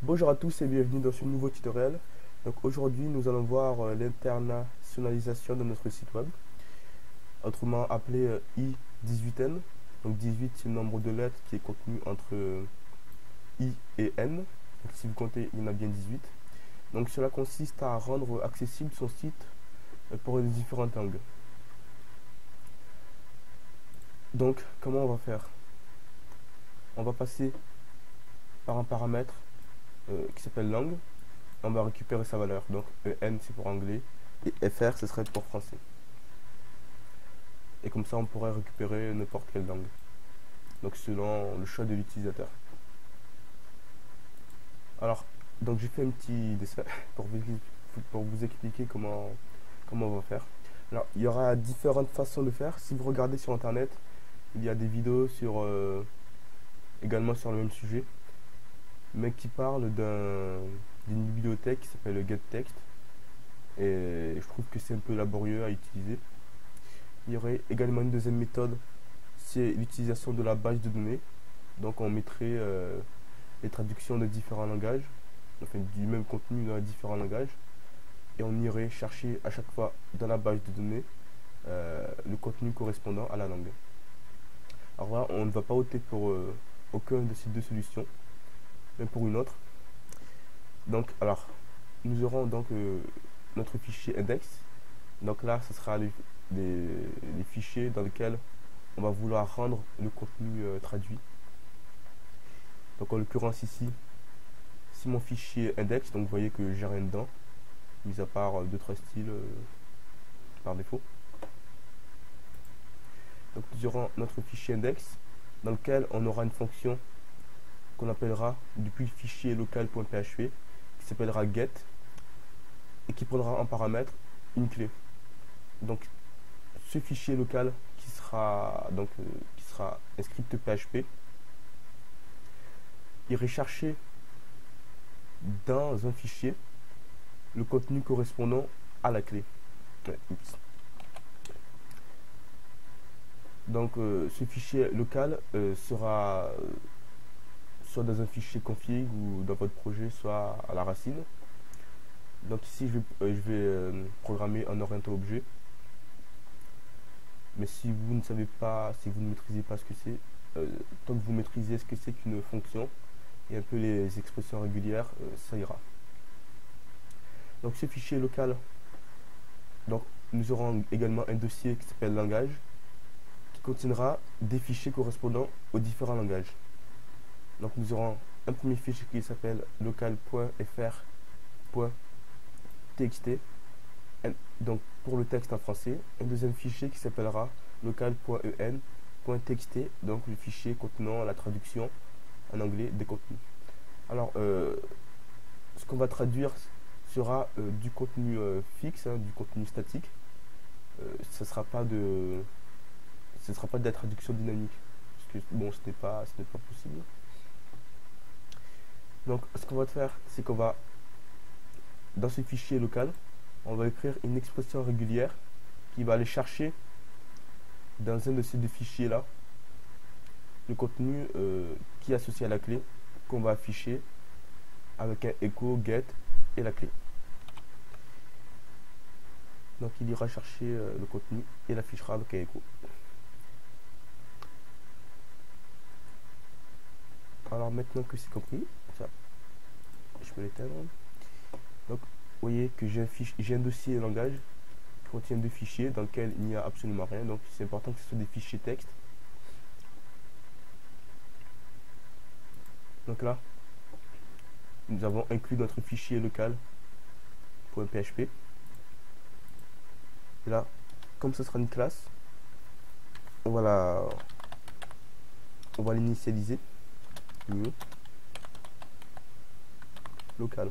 Bonjour à tous et bienvenue dans ce nouveau tutoriel. Donc aujourd'hui nous allons voir l'internationalisation de notre site web, autrement appelé I18N. Donc 18 c'est le nombre de lettres qui est contenu entre I et N. Donc si vous comptez, il y en a bien 18. Donc cela consiste à rendre accessible son site pour les différentes langues. Donc comment on va faire? On va passer par un paramètre qui s'appelle langue. On va récupérer sa valeur. Donc EN c'est pour anglais et FR ce serait pour français. Et comme ça on pourrait récupérer n'importe quelle langue. Donc selon le choix de l'utilisateur. Alors, donc j'ai fait un petit dessin pour vous expliquer comment on va faire. Alors, il y aura différentes façons de faire. Si vous regardez sur internet, il y a des vidéos également sur le même sujet, mais qui parlent d'une bibliothèque qui s'appelle GetText. Et je trouve que c'est un peu laborieux à utiliser. Il y aurait également une deuxième méthode, c'est l'utilisation de la base de données. Donc on mettrait les traductions de différents langages, enfin du même contenu dans différents langages, et on irait chercher à chaque fois dans la base de données le contenu correspondant à la langue. Alors voilà, on ne va pas opter pour aucun de ces deux solutions, mais pour une autre. Donc alors, nous aurons donc notre fichier index. Donc là, ce sera les fichiers dans lesquels on va vouloir rendre le contenu traduit. Donc en l'occurrence ici, si mon fichier index, donc vous voyez que j'ai rien dedans, mis à part 2-3 styles par défaut. Donc nous aurons notre fichier index dans lequel on aura une fonction qu'on appellera depuis le fichier local.php qui s'appellera get et qui prendra en paramètre une clé. Donc ce fichier local qui sera un script PHP irait chercher dans un fichier le contenu correspondant à la clé. Donc ce fichier local sera soit dans un fichier config ou dans votre projet, soit à la racine. Donc ici je vais programmer un orienté objet. Mais si vous ne savez pas, si vous ne maîtrisez pas ce que c'est, tant que vous maîtrisez ce que c'est qu'une fonction et un peu les expressions régulières, ça ira. Donc ce fichier local, donc nous aurons également un dossier qui s'appelle langage qui contiendra des fichiers correspondant aux différents langages. Donc nous aurons un premier fichier qui s'appelle local.fr.txt, donc pour le texte en français, un deuxième fichier qui s'appellera local.en.txt, donc le fichier contenant la traduction en anglais des contenus. Alors ce qu'on va traduire sera du contenu fixe, du contenu statique. Ce ne sera pas de la traduction dynamique, parce que bon, ce n'est pas possible. Donc ce qu'on va faire, c'est qu'on va, dans ce fichier local, on va écrire une expression régulière qui va aller chercher dans un de ces deux fichiers là le contenu qui est associé à la clé qu'on va afficher avec un echo get et la clé. Donc il ira chercher le contenu et l'affichera avec un echo. Alors maintenant que c'est compris, ça, je peux l'éteindre. Donc vous voyez que j'ai un dossier langage qui contient deux fichiers dans lequel il n'y a absolument rien. Donc c'est important que ce soit des fichiers texte. Donc là, nous avons inclus notre fichier local.php. Et là, comme ce sera une classe, on va l'initialiser. Local.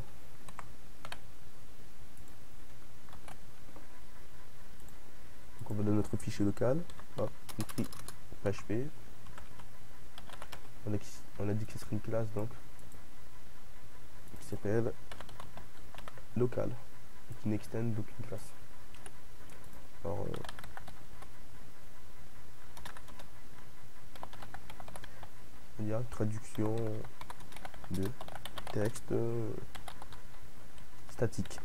Donc on va dans notre fichier local, hop, écrit PHP. On a dit que ce serait une classe donc qui s'appelle local et qui n'extend d'aucune classe. Alors il y a traduction de texte statique.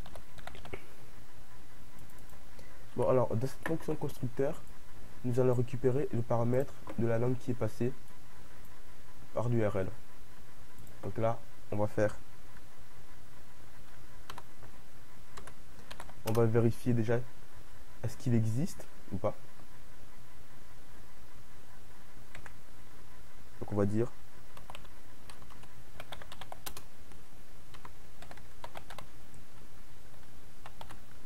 Bon, alors dans cette fonction constructeur, nous allons récupérer le paramètre de la langue qui est passée par l'URL. Donc là, on va vérifier déjà est-ce qu'il existe ou pas. Donc on va dire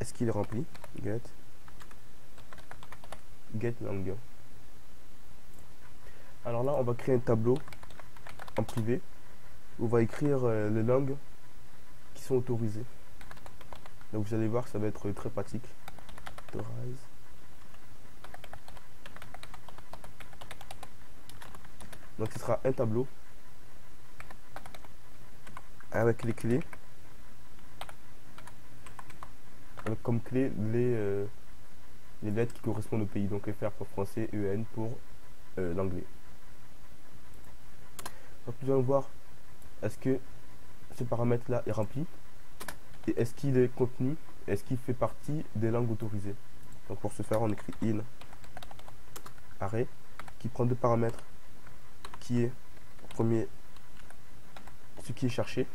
est-ce qu'il est rempli, get langue. Alors là, on va créer un tableau en privé où on va écrire les langues qui sont autorisées. Donc vous allez voir, ça va être très pratique. Authorize. Donc ce sera un tableau avec les clés, avec comme clé les lettres qui correspondent au pays. Donc FR pour français, EN pour l'anglais. Donc nous allons voir est-ce que ce paramètre là est rempli et est-ce qu'il est contenu, est-ce qu'il fait partie des langues autorisées. Donc pour ce faire, on écrit in array qui prend deux paramètres, qui est premier ce qui est cherché,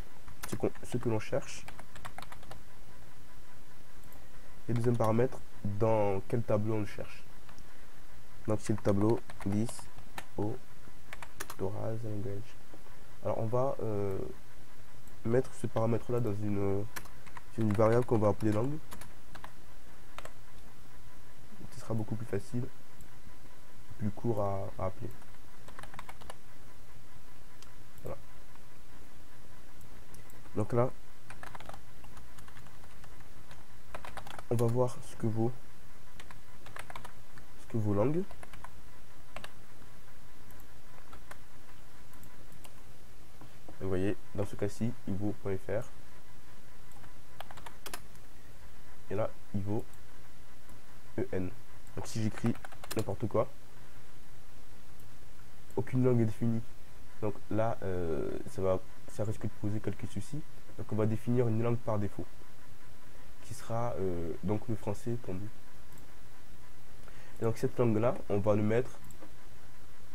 ce que l'on cherche, et deuxième paramètre dans quel tableau on le cherche. Donc c'est le tableau list authorize language. Alors on va mettre ce paramètre là dans une variable qu'on va appeler langue. Ce sera beaucoup plus facile, plus court à appeler. Voilà. Donc là, on va voir ce que vaut vos langues. Vous voyez, dans ce cas-ci, il vaut .fr. Et là, il vaut EN. Donc si j'écris n'importe quoi, aucune langue est définie. Donc là, ça risque de poser quelques soucis. Donc on va définir une langue par défaut, qui sera donc le français pour nous. Et donc cette langue-là, on va le mettre,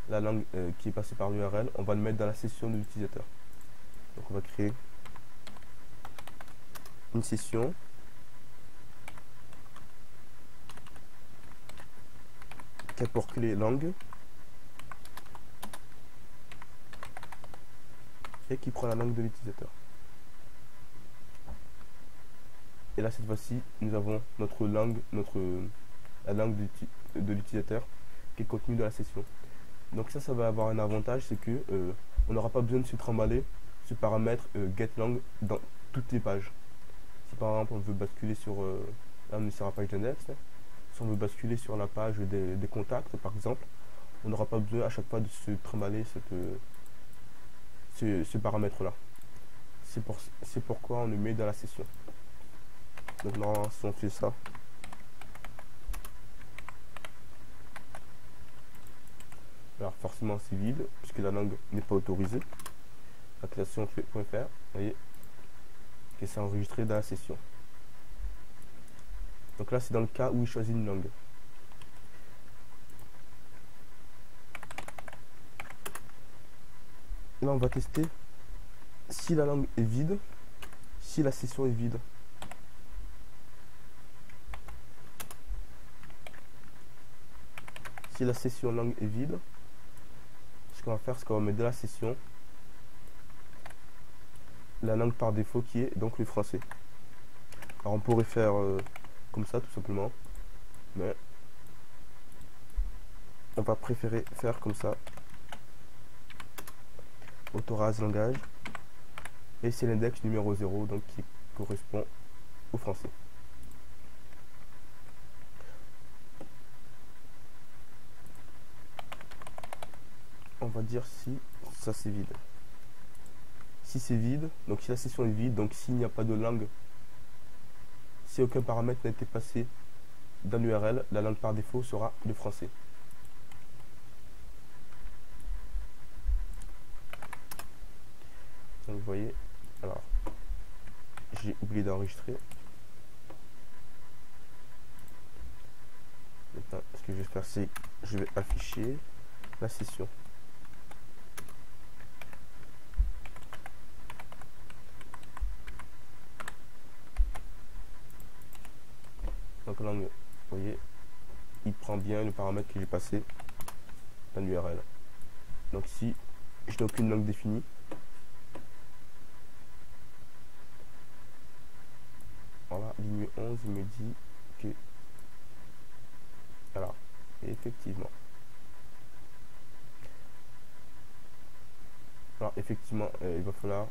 la langue qui est passée par l'URL, on va le mettre dans la session de l'utilisateur. Donc on va créer une session qui a pour clé langue et qui prend la langue de l'utilisateur. Et là cette fois-ci, nous avons notre langue, la langue de l'utilisateur qui est contenue dans la session. Donc ça va avoir un avantage, c'est que on n'aura pas besoin de se trimballer ce paramètre getLang dans toutes les pages. Si par exemple on veut basculer sur là on est sur la page d'index, si on veut basculer sur la page des contacts par exemple, on n'aura pas besoin à chaque fois de se trimballer ce paramètre là. C'est pourquoi on le met dans la session. Maintenant si on fait ça, alors forcément c'est vide puisque la langue n'est pas autorisée. La création .fr, vous voyez que c'est enregistré dans la session. Donc là c'est dans le cas où il choisit une langue. Là on va tester si la langue est vide, si la session est vide. Si la session langue est vide, ce qu'on va faire, c'est qu'on va mettre dans la session la langue par défaut qui est donc le français. Alors on pourrait faire comme ça tout simplement, mais on va préférer faire comme ça. Authorize langage, et c'est l'index numéro 0 donc qui correspond au français. On va dire si ça c'est vide. Si c'est vide, donc si la session est vide, donc s'il n'y a pas de langue, si aucun paramètre n'a été passé dans l'URL, la langue par défaut sera le français. Donc vous voyez, alors j'ai oublié d'enregistrer. Maintenant, ce que je vais faire, c'est je vais afficher la session. Donc langue, vous voyez, il prend bien le paramètre que j'ai passé dans l'URL. Donc si je n'ai aucune langue définie, voilà, ligne 11, il me dit que voilà, et effectivement. Alors effectivement, il va falloir,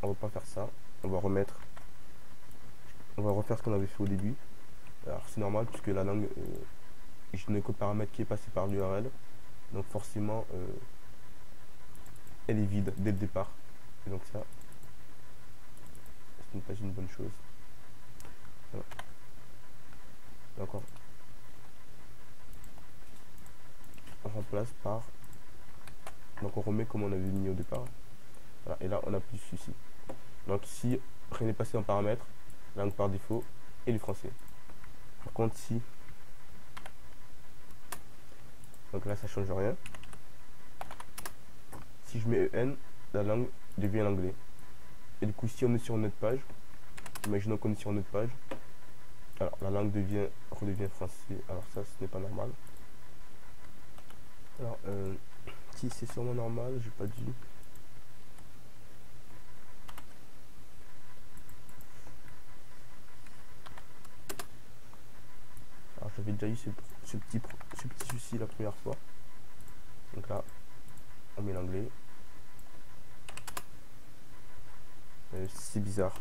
on va pas faire ça, on va remettre, on va refaire ce qu'on avait fait au début. Alors c'est normal puisque la langue, je n'ai qu'au paramètre qui est passé par l'URL, donc forcément, elle est vide dès le départ. Et donc ça, ce n'est pas une bonne chose. Voilà. Donc on remplace par, donc on remet comme on avait mis au départ. Voilà, et là on a plus ici. Donc ici, rien n'est passé en paramètres, langue par défaut et le français. Par contre ici, donc là ça change rien. Si je mets EN, la langue devient l'anglais. Et du coup si on est sur notre page, imaginons qu'on est sur notre page, alors la langue redevient français. Alors ça ce n'est pas normal. Alors si c'est sûrement normal, j'ai pas dit. Alors j'avais déjà eu ce petit souci la première fois. Donc là, on met l'anglais. C'est bizarre.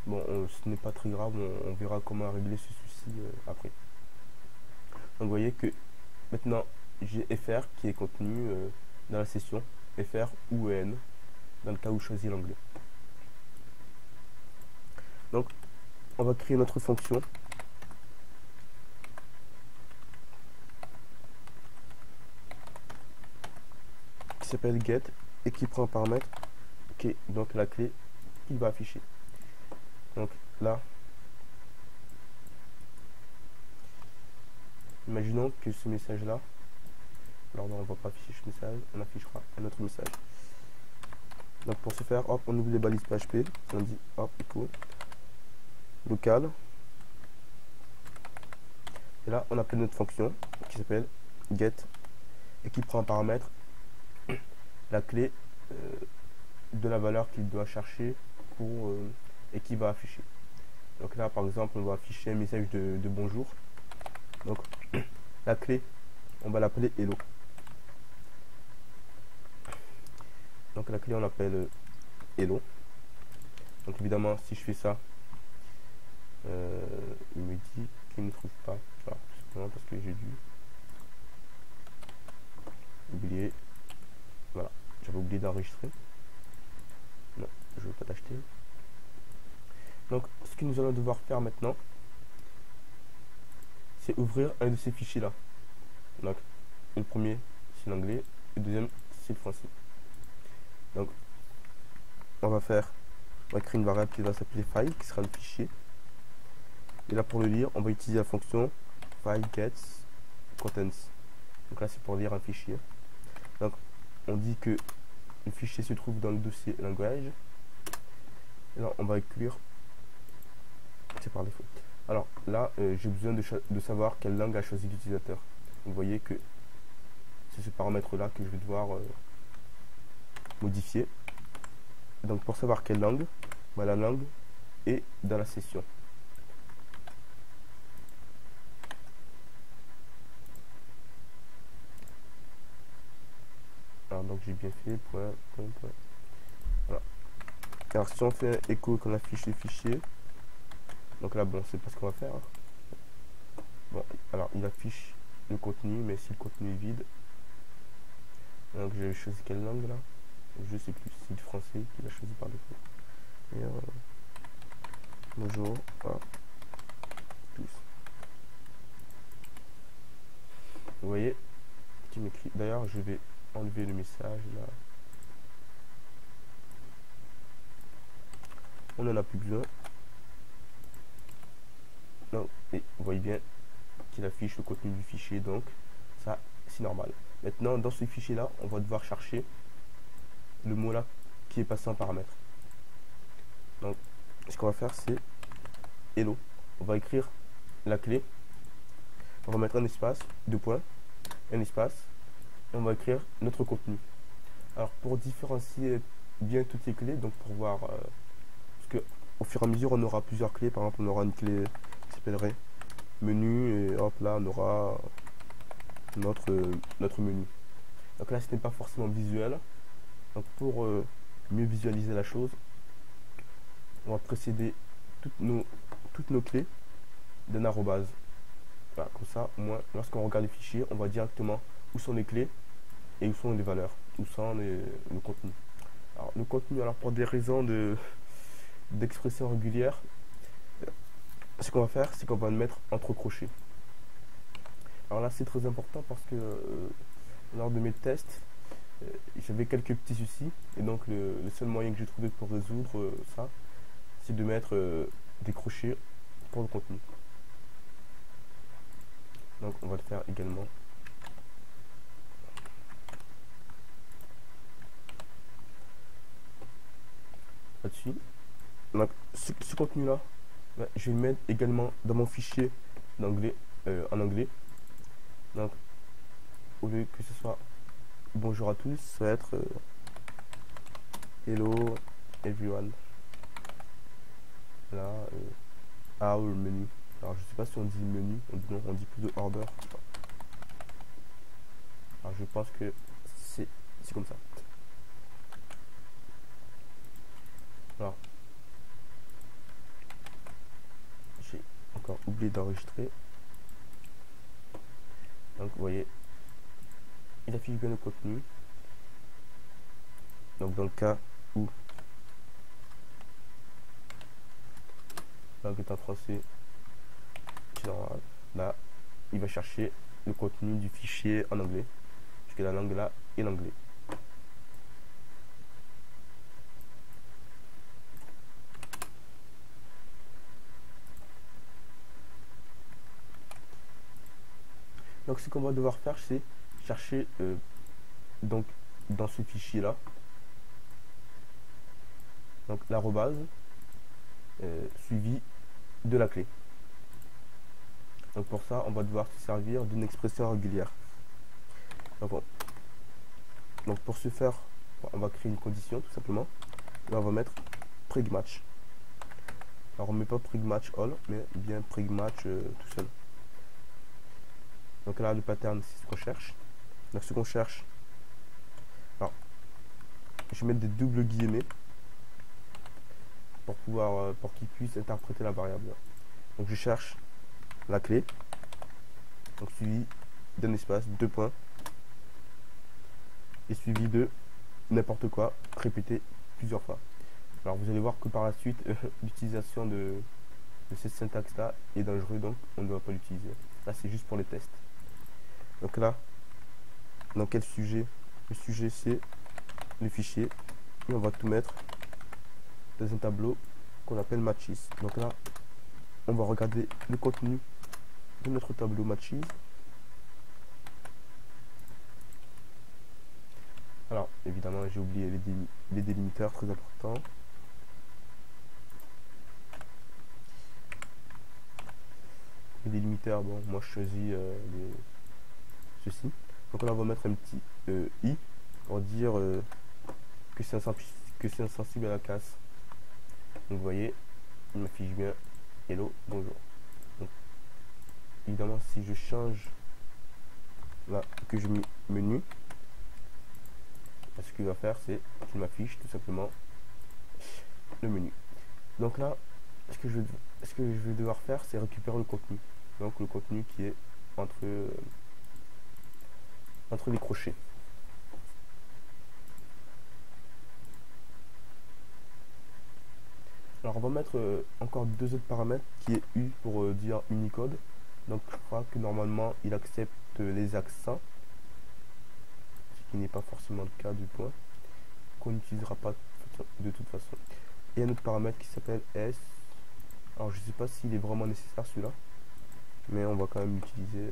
Bon, ce n'est pas très grave, on verra comment régler ce souci après. Donc vous voyez que maintenant j'ai FR qui est contenu dans la session, FR ou EN, dans le cas où je choisis l'anglais. Donc on va créer notre fonction. Qui s'appelle get et qui prend un paramètre qui est donc la clé qu'il va afficher. Donc là, imaginons que ce message là, alors non, on va pas afficher ce message, on affichera un autre message. Donc pour ce faire, hop, on ouvre les balises PHP, on dit hop, echo local, et là on appelle notre fonction qui s'appelle get et qui prend un paramètre la clé de la valeur qu'il doit chercher pour et qui va afficher. Donc là par exemple on va afficher un message de bonjour. Donc la clé on va l'appeler hello. Donc la clé on l'appelle hello. Donc évidemment si je fais ça, il me dit qu'il ne trouve pas. Voilà, simplement parce que j'ai dû oublier. Voilà, j'avais oublié d'enregistrer. Non, je ne veux pas t'acheter. Donc ce que nous allons devoir faire maintenant, c'est ouvrir un de ces fichiers là. Donc le premier c'est l'anglais, le deuxième c'est le français. Donc on va créer une variable qui va s'appeler file, qui sera le fichier. Et là pour le lire, on va utiliser la fonction file gets contents. Donc là c'est pour lire un fichier. Donc on dit que le fichier se trouve dans le dossier language. Et là on va inclure, c'est par défaut. Alors là j'ai besoin de savoir quelle langue a choisi l'utilisateur. Vous voyez que c'est ce paramètre là que je vais devoir modifier. Donc pour savoir quelle langue, bah, la langue est dans la session. Alors donc j'ai bien fait, point. Voilà. Alors si on fait un écho qu'on affiche le fichier, donc là bon c'est pas ce qu'on va faire. Bon alors il affiche le contenu, mais si le contenu est vide, donc j'ai choisi quelle langue là, je sais plus, c'est le français qu'il a choisi par défaut. Et bonjour à tous. Vous voyez qui m'écrit. D'ailleurs je vais enlever le message là. on n'en a plus besoin. Donc, et vous voyez bien qu'il affiche le contenu du fichier, donc ça c'est normal. Maintenant dans ce fichier là, on va devoir chercher le mot là qui est passé en paramètre. Donc ce qu'on va faire, c'est hello. On va écrire la clé, on va mettre un espace, deux points, un espace, et on va écrire notre contenu. Alors pour différencier bien toutes les clés, donc pour voir, parce que au fur et à mesure on aura plusieurs clés. Par exemple, on aura une clé qui s'appellerait menu, et hop là on aura notre menu. Donc là ce n'est pas forcément visuel. Donc pour mieux visualiser la chose, on va précéder toutes nos clés d'un arrobase. Voilà, comme ça au moins lorsqu'on regarde le fichier, on voit directement où sont les clés et où sont les valeurs, où sont le contenu. Alors le contenu, alors pour des raisons d'expression régulière, ce qu'on va faire, c'est qu'on va le mettre entre crochets. Alors là c'est très important parce que lors de mes tests, j'avais quelques petits soucis, et donc le seul moyen que j'ai trouvé pour résoudre ça, c'est de mettre des crochets pour le contenu. Donc on va le faire également. Là-dessus. Donc ce contenu là, je vais le mettre également dans mon fichier d'anglais, en anglais. Donc au lieu que ce soit bonjour à tous, ça va être hello everyone. Là, our menu. Alors je sais pas si on dit menu, on dit plus de order. Alors je pense que c'est comme ça. Alors j'ai encore oublié d'enregistrer. Donc vous voyez, il affiche bien le contenu. Donc dans le cas où langue est en français, c'est normal. Là, il va chercher le contenu du fichier en anglais, puisque la langue là est l'anglais. Donc ce qu'on va devoir faire, c'est chercher donc dans ce fichier là, donc l'arrobase suivi de la clé. Donc pour ça, on va devoir se servir d'une expression régulière. Donc pour ce faire, on va créer une condition tout simplement. Et on va mettre pregmatch. Alors on ne met pas pregmatch all, mais bien pregmatch tout seul. Donc là le pattern, c'est ce qu'on cherche. Donc ce qu'on cherche, alors je vais mettre des doubles guillemets pour pouvoir pour qu'il puisse interpréter la variable. Donc je cherche la clé, donc suivi d'un espace, deux points, et suivi de n'importe quoi répété plusieurs fois. Alors vous allez voir que par la suite l'utilisation de cette syntaxe là est dangereux, donc on ne doit pas l'utiliser. Là c'est juste pour les tests. Donc là, dans quel sujet? Le sujet c'est le fichier, et on va tout mettre dans un tableau qu'on appelle matches. Donc là on va regarder le contenu de notre tableau matches. Alors évidemment j'ai oublié les délimiteurs, très important. Les délimiteurs, bon moi je choisis ceci. Donc là on va mettre un petit i pour dire que c'est insensible à la casse. Donc vous voyez, il m'affiche bien hello, bonjour. Donc, évidemment si je change là que je mets menu, ce qu'il va faire c'est qu'il m'affiche tout simplement le menu. Donc là ce que je vais devoir faire, c'est récupérer le contenu. Donc le contenu qui est entre les crochets. Alors on va mettre encore deux autres paramètres qui est U pour dire Unicode. Donc je crois que normalement il accepte les accents, ce qui n'est pas forcément le cas du point, qu'on n'utilisera pas de toute façon. et un autre paramètre qui s'appelle s. Alors je sais pas s'il est vraiment nécessaire celui-là, mais on va quand même l'utiliser.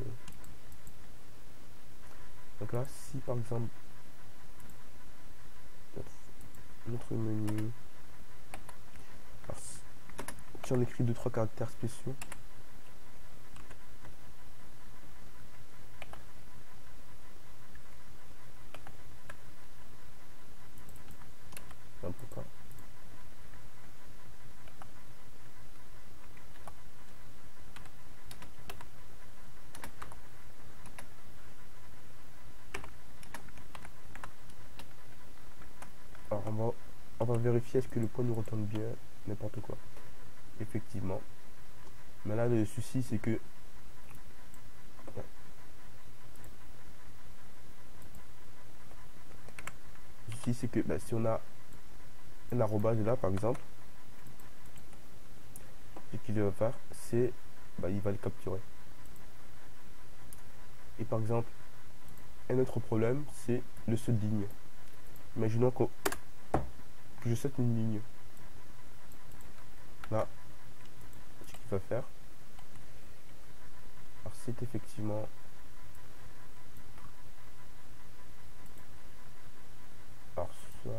Donc là, si par exemple notre menu, alors, si on écrit 2-3 caractères spéciaux, un peu pas. Alors on va vérifier est-ce que le point nous retourne bien, n'importe quoi. Effectivement. Mais là le souci c'est que bah, si on a un arrobase là par exemple, ce qu'il va faire c'est bah, il va le capturer. Et par exemple un autre problème c'est le saut de ligne. Imaginons que je saute une ligne. Là, ce qu'il va faire, alors c'est effectivement alors ça.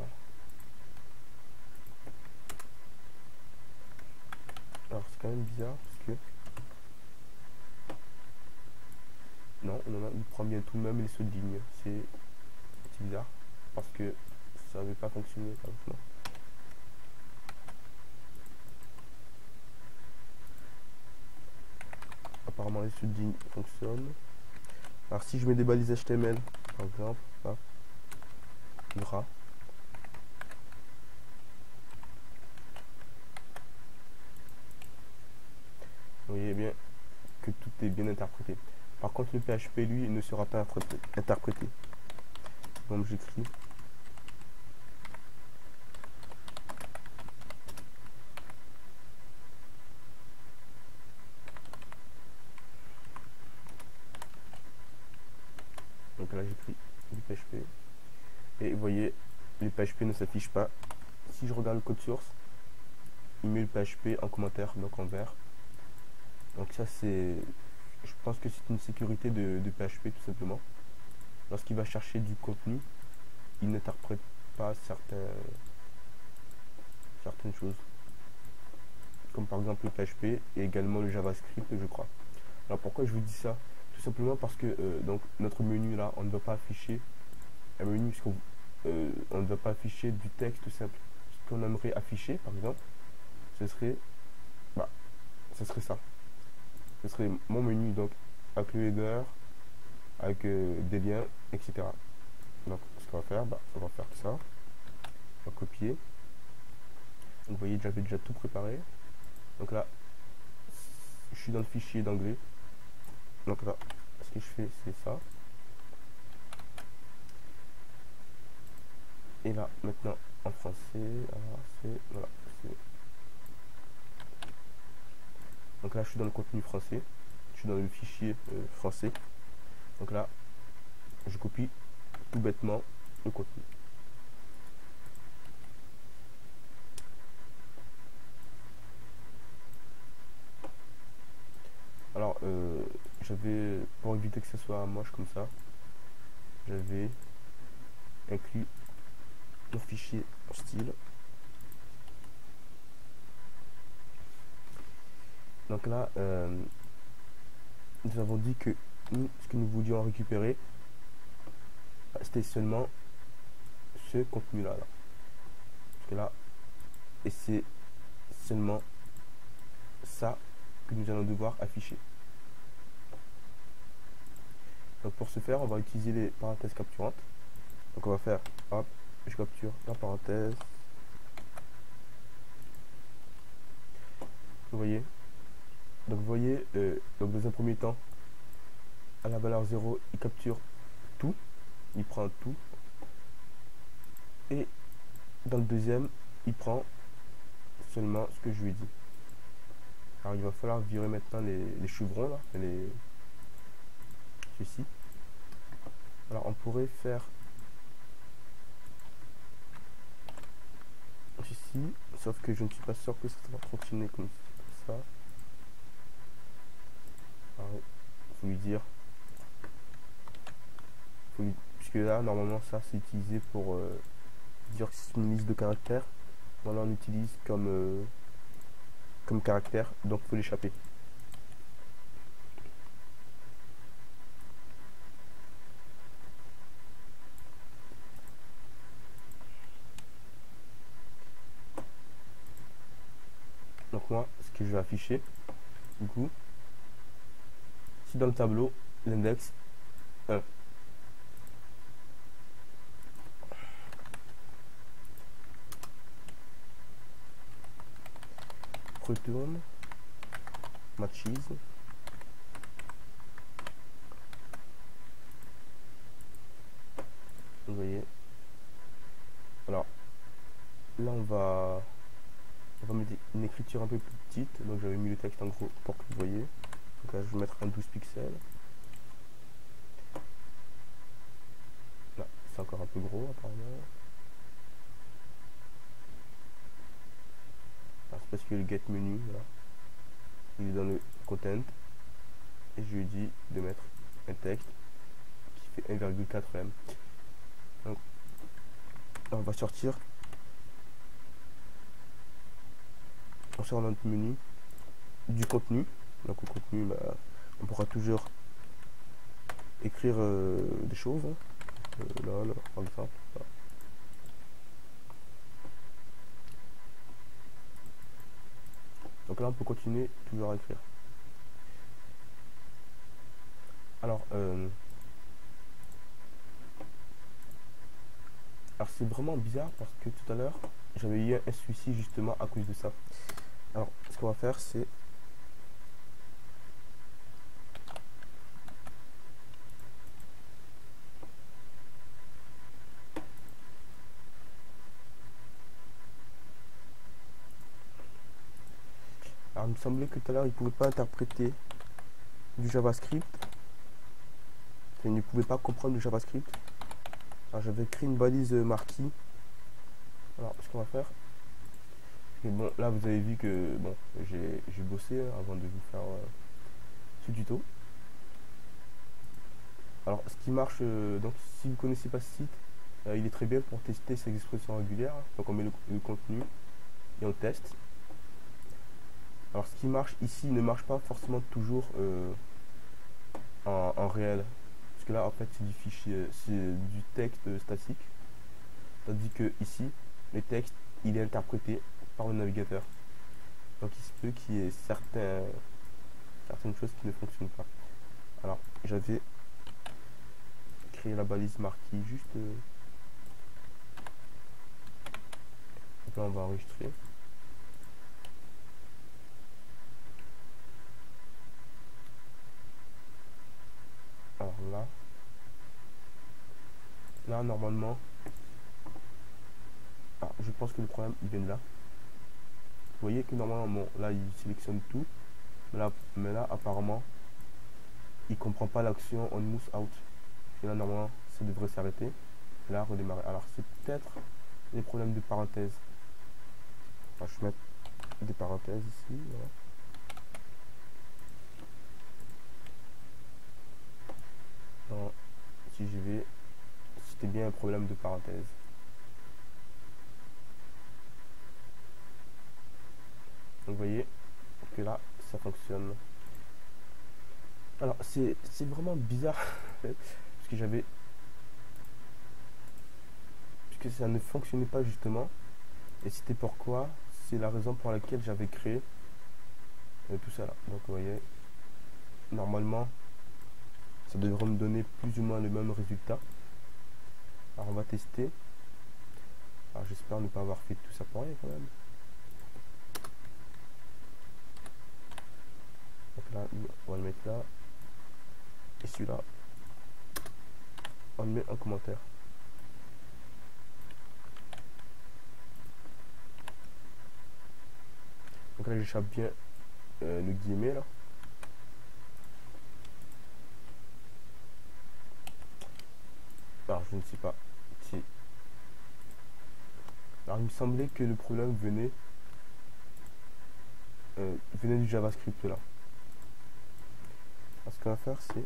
Alors c'est quand même bizarre parce que non, il prend bien tout de même les sauts de ligne. C'est bizarre parce que ça n'avait pas fonctionné maintenant. Apparemment les sauts de ligne fonctionnent. Alors si je mets des balises HTML par exemple, là, gras. Vous voyez bien que tout est bien interprété. Par contre le PHP lui il ne sera pas interprété. Donc j'écris donc là j'écris du PHP et vous voyez le PHP ne s'affiche pas. Si je regarde le code source, il met le PHP en commentaire, donc en vert. Donc ça c'est, je pense que c'est une sécurité de PHP tout simplement. Lorsqu'il va chercher du contenu, il n'interprète pas certaines choses. Comme par exemple le PHP et également le JavaScript je crois. Alors pourquoi je vous dis ça? Tout simplement parce que donc notre menu là, on ne va pas afficher un menu, on ne va pas afficher du texte tout simple. Ce qu'on aimerait afficher par exemple, ce serait ça. Ce serait mon menu donc avec le header, avec des liens, etc. Donc ce qu'on va faire, on va faire ça. On va copier. Donc vous voyez, j'avais déjà tout préparé. Donc là, je suis dans le fichier d'anglais. Donc là, ce que je fais, c'est ça. Et là, maintenant, en français, alors voilà. Donc là, je suis dans le contenu français. Je suis dans le fichier français. Donc là, je copie tout bêtement le contenu. Alors, j'avais, pour éviter que ce soit moche comme ça, j'avais inclus mon fichier en style. Donc là, nous avons dit que ce que nous voulions récupérer, c'était seulement ce contenu là. Parce que là, et c'est seulement ça que nous allons devoir afficher. Donc pour ce faire, on va utiliser les parenthèses capturantes. Donc on va faire, hop, je capture la parenthèse. Vous voyez. Donc vous voyez, donc dans un premier temps, à la valeur 0, il capture tout, il prend tout. Et dans le deuxième, il prend seulement ce que je lui ai dit. Alors il va falloir virer maintenant les chevrons là, ceci. Alors on pourrait faire ceci. ici, sauf que je ne suis pas sûr que ça va fonctionner comme ça. Alors, faut lui dire, puisque là normalement ça c'est utilisé pour dire que c'est une liste de caractères. Voilà, on utilise comme caractère, donc faut l'échapper. Donc moi, ce que je vais afficher, du coup, si dans le tableau, l'index 1. Retourne, matches. Vous voyez. Alors, là on va mettre une écriture un peu plus petite. Donc j'avais mis le texte en gros pour que vous voyez. Donc là, je vais mettre un 12 pixels. Là, c'est encore un peu gros apparemment. C'est parce que le get menu, là, il est dans le content. Et je lui dis de mettre un texte qui fait 1,4 M. Donc, là, on va sortir. On sort dans notre menu du contenu. Donc au contenu, bah, on pourra toujours écrire des choses. Là, par exemple. Voilà. Donc là, on peut continuer toujours à écrire. Alors, c'est vraiment bizarre parce que tout à l'heure, j'avais eu un souci justement à cause de ça. Alors, ce qu'on va faire, c'est alors, il me semblait que tout à l'heure, il ne pouvait pas interpréter du JavaScript. Il ne pouvait pas comprendre le JavaScript. Alors, j'avais créé une balise marquee. Alors, ce qu'on va faire, et bon, là, vous avez vu que bon, j'ai bossé avant de vous faire ce tuto. Alors, ce qui marche, donc, si vous ne connaissez pas ce site, il est très bien pour tester ces expressions régulières. Donc, on met le contenu et on teste. Alors, ce qui marche ici ne marche pas forcément toujours en réel. Parce que là, en fait, c'est du fichier, c'est du texte statique. Tandis que ici, le texte, il est interprété par le navigateur. Donc, il se peut qu'il y ait certaines choses qui ne fonctionnent pas. Alors, j'avais créé la balise marquée juste. Donc là, on va enregistrer. Alors là normalement, je pense que le problème il vient de là. Vous voyez que normalement, bon, là il sélectionne tout, mais là apparemment, il comprend pas l'action on moves out. Et là normalement, ça devrait s'arrêter. Et là redémarrer. Alors c'est peut-être des problèmes de parenthèse. Alors, je vais mettre des parenthèses ici. Voilà. Non, si je vais, c'était bien un problème de parenthèse. Donc vous voyez que là, ça fonctionne. Alors c'est vraiment bizarre parce que puisque ça ne fonctionnait pas justement, et c'était pourquoi, c'est la raison pour laquelle j'avais créé tout ça là. Donc vous voyez, normalement ça devrait me donner plus ou moins le même résultat. Alors on va tester. Alors j'espère ne pas avoir fait tout ça pour rien quand même. Donc là, on va le mettre là. Et celui-là, on le met en commentaire. Donc là, j'échappe bien le guillemet là. Alors, je ne sais pas si Alors il me semblait que le problème venait du JavaScript là. Alors, ce qu'on va faire, c'est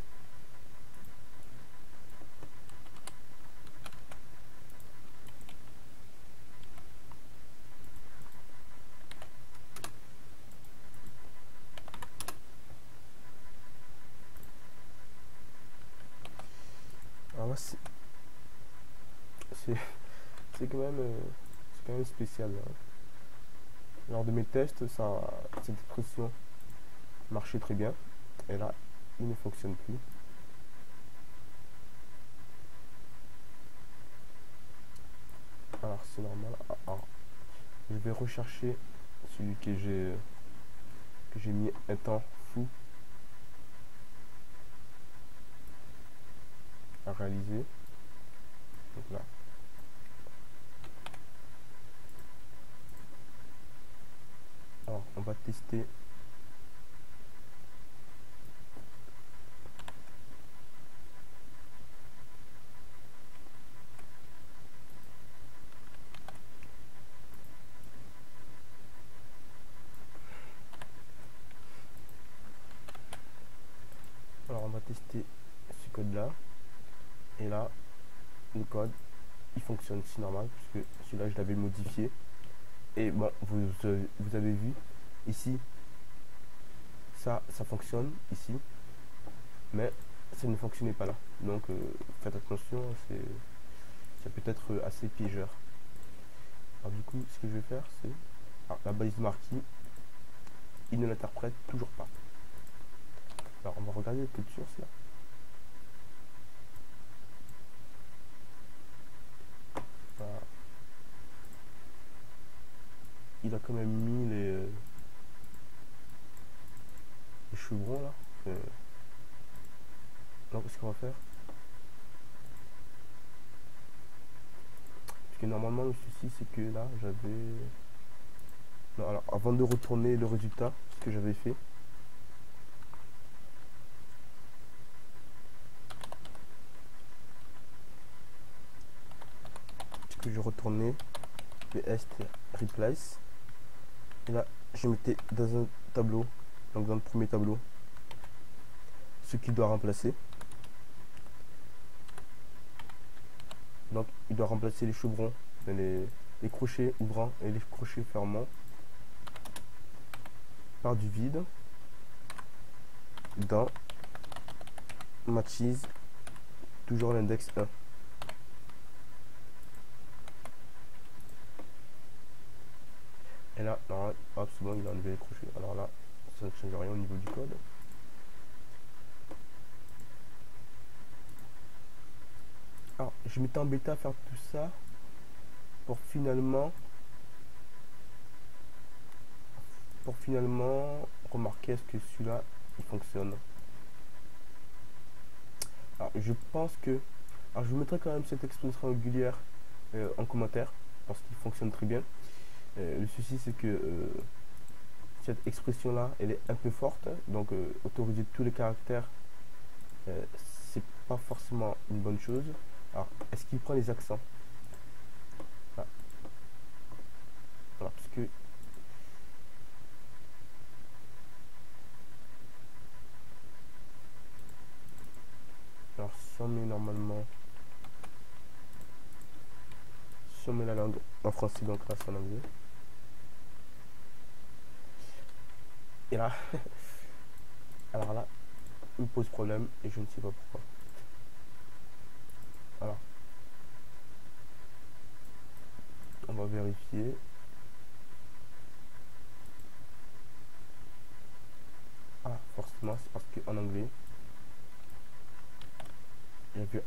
alors là, c'est c'est quand même spécial, hein. Lors de mes tests, cette expression marchait très bien. Et là, il ne fonctionne plus. Alors c'est normal. Je vais rechercher celui que j'ai mis un temps fou à réaliser. Donc là. Alors on va tester. Alors on va tester ce code là. Et là, le code il fonctionne si normal, puisque celui-là je l'avais modifié. Et bon, vous avez vu ici, ça fonctionne ici, mais ça ne fonctionnait pas là. Donc faites attention, ça peut être assez piégeur. Alors du coup, ce que je vais faire, c'est la balise marquee, il ne l'interprète toujours pas. Alors on va regarder le code source là. Voilà. Il a quand même mis les chevrons là. Donc ce qu'on va faire, parce que normalement le souci c'est que là j'avais, non, alors avant de retourner le résultat, ce que j'avais fait, c'est que je retournais le est replace, et là je mettais dans un tableau, donc dans le premier tableau, ce qu'il doit remplacer. Donc il doit remplacer les chevrons, les crochets ouvrants et les crochets fermants par du vide dans matches, toujours l'index 1. Et là, hop, c'est bon, il a enlevé les crochets. Alors là, ça ne change rien au niveau du code. Alors, je m'étais embêté à faire tout ça pour finalement remarquer est-ce que celui-là il fonctionne. Alors je pense que, alors je vous mettrai quand même cette expression régulière en commentaire parce qu'il fonctionne très bien. Le souci c'est que cette expression là elle est un peu forte, donc autoriser tous les caractères c'est pas forcément une bonne chose. Alors est-ce qu'il prend les accents? Voilà, parce que alors si on met normalement, si on met la langue en français, donc là c'est en anglais, et là alors là il me pose problème et je ne sais pas pourquoi. Alors on va vérifier. Ah, forcément c'est parce qu'en anglais j'ai pu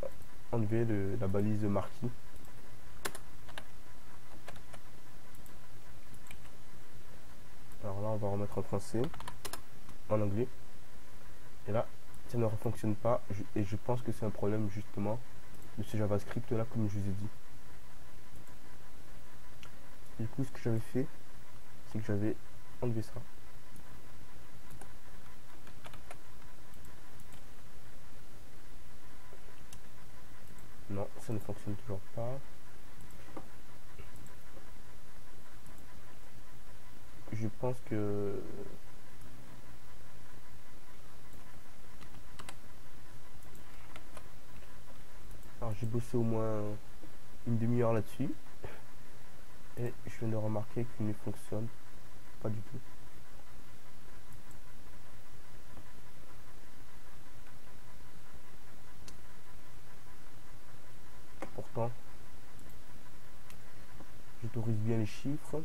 enlever la balise marquee. Alors là on va remettre en français, en anglais, et là ça ne fonctionne pas, et je pense que c'est un problème justement de ce JavaScript là, comme je vous ai dit. Du coup ce que j'avais fait, c'est que j'avais enlevé ça. Non, ça ne fonctionne toujours pas. je pense que alors j'ai bossé au moins une demi-heure là-dessus et je viens de remarquer qu'il ne fonctionne pas du tout. Pourtant, j'autorise bien les chiffres.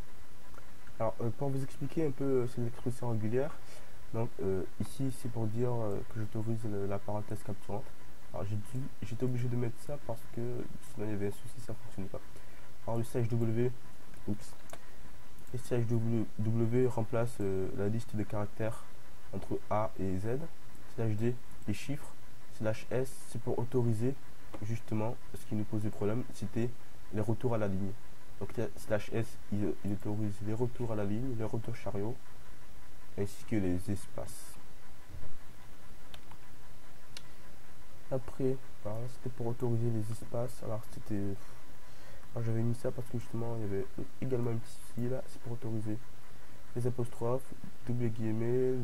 Alors, pour vous expliquer un peu ces expressions régulières, donc ici c'est pour dire que j'autorise la parenthèse capturante. Alors j'étais obligé de mettre ça parce que sinon il y avait un souci, ça ne fonctionnait pas. Alors le CHW, oups, et CHW remplace la liste de caractères entre A et Z. Slash D, les chiffres. Slash S, c'est pour autoriser justement ce qui nous posait problème, c'était les retours à la ligne. Donc slash S, il autorise les retours à la ligne, les retours chariot, ainsi que les espaces. Après, voilà, c'était pour autoriser les espaces. Alors c'était... Alors j'avais mis ça parce que justement il y avait également un petit souci là, c'est pour autoriser les apostrophes, double guillemets,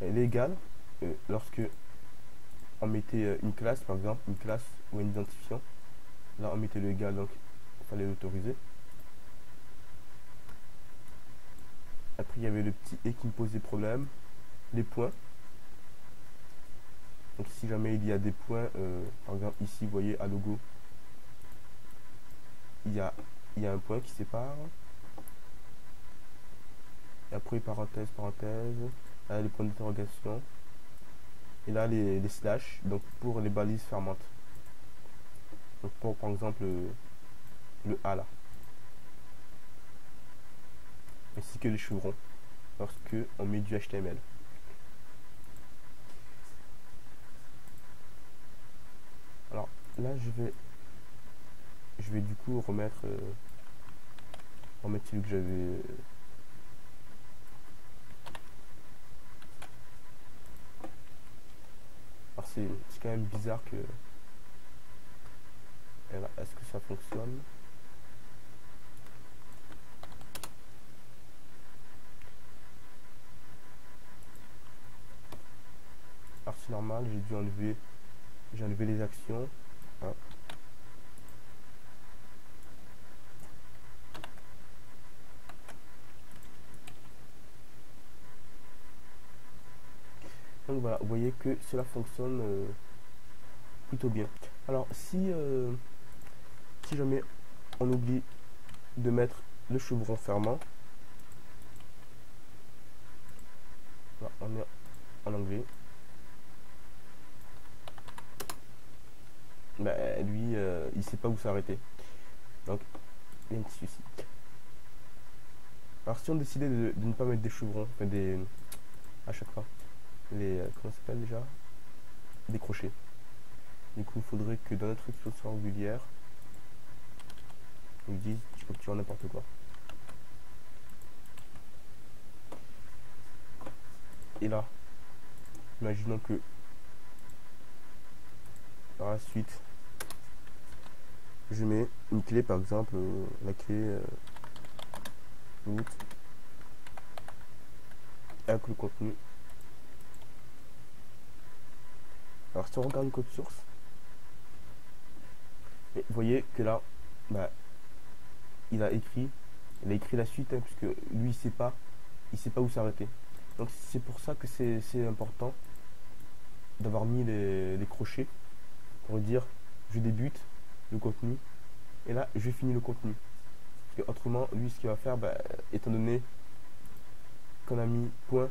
les égales. Lorsque on mettait une classe par exemple, une classe ou un identifiant, là on mettait le égal, donc il fallait l'autoriser. Après il y avait le petit et qui me posait problème, les points. Donc si jamais il y a des points, par exemple ici vous voyez à logo, il y a un point qui sépare. Et après parenthèse, parenthèse, là les points d'interrogation. Et là les slash, donc pour les balises fermantes. Donc pour par exemple le A là. Ainsi que les chevrons lorsque on met du HTML. Alors là je vais du coup remettre celui que j'avais alors c'est quand même bizarre que est-ce que ça fonctionne? Alors c'est normal, j'ai enlevé les actions. Hein. Donc voilà, vous voyez que cela fonctionne plutôt bien. Alors si jamais on oublie de mettre le chevron fermant, là, on est en anglais, ben, lui il sait pas où s'arrêter, donc il y a un petit souci. Alors si on décidait de ne pas mettre des chevrons, enfin à chaque fois, comment ça s'appelle déjà, des crochets, du coup il faudrait que dans notre expression régulière on dise tu peux tuer n'importe quoi. Et là, imaginons que par la suite je mets une clé, par exemple la clé root avec le contenu. Alors si on regarde le code source, vous voyez que là bah, il a écrit la suite, hein, puisque lui il sait pas où s'arrêter. Donc c'est pour ça que c'est important d'avoir mis les crochets pour dire je débute le contenu et là je finis le contenu. Parce que autrement lui ce qu'il va faire, bah, étant donné qu'on a mis point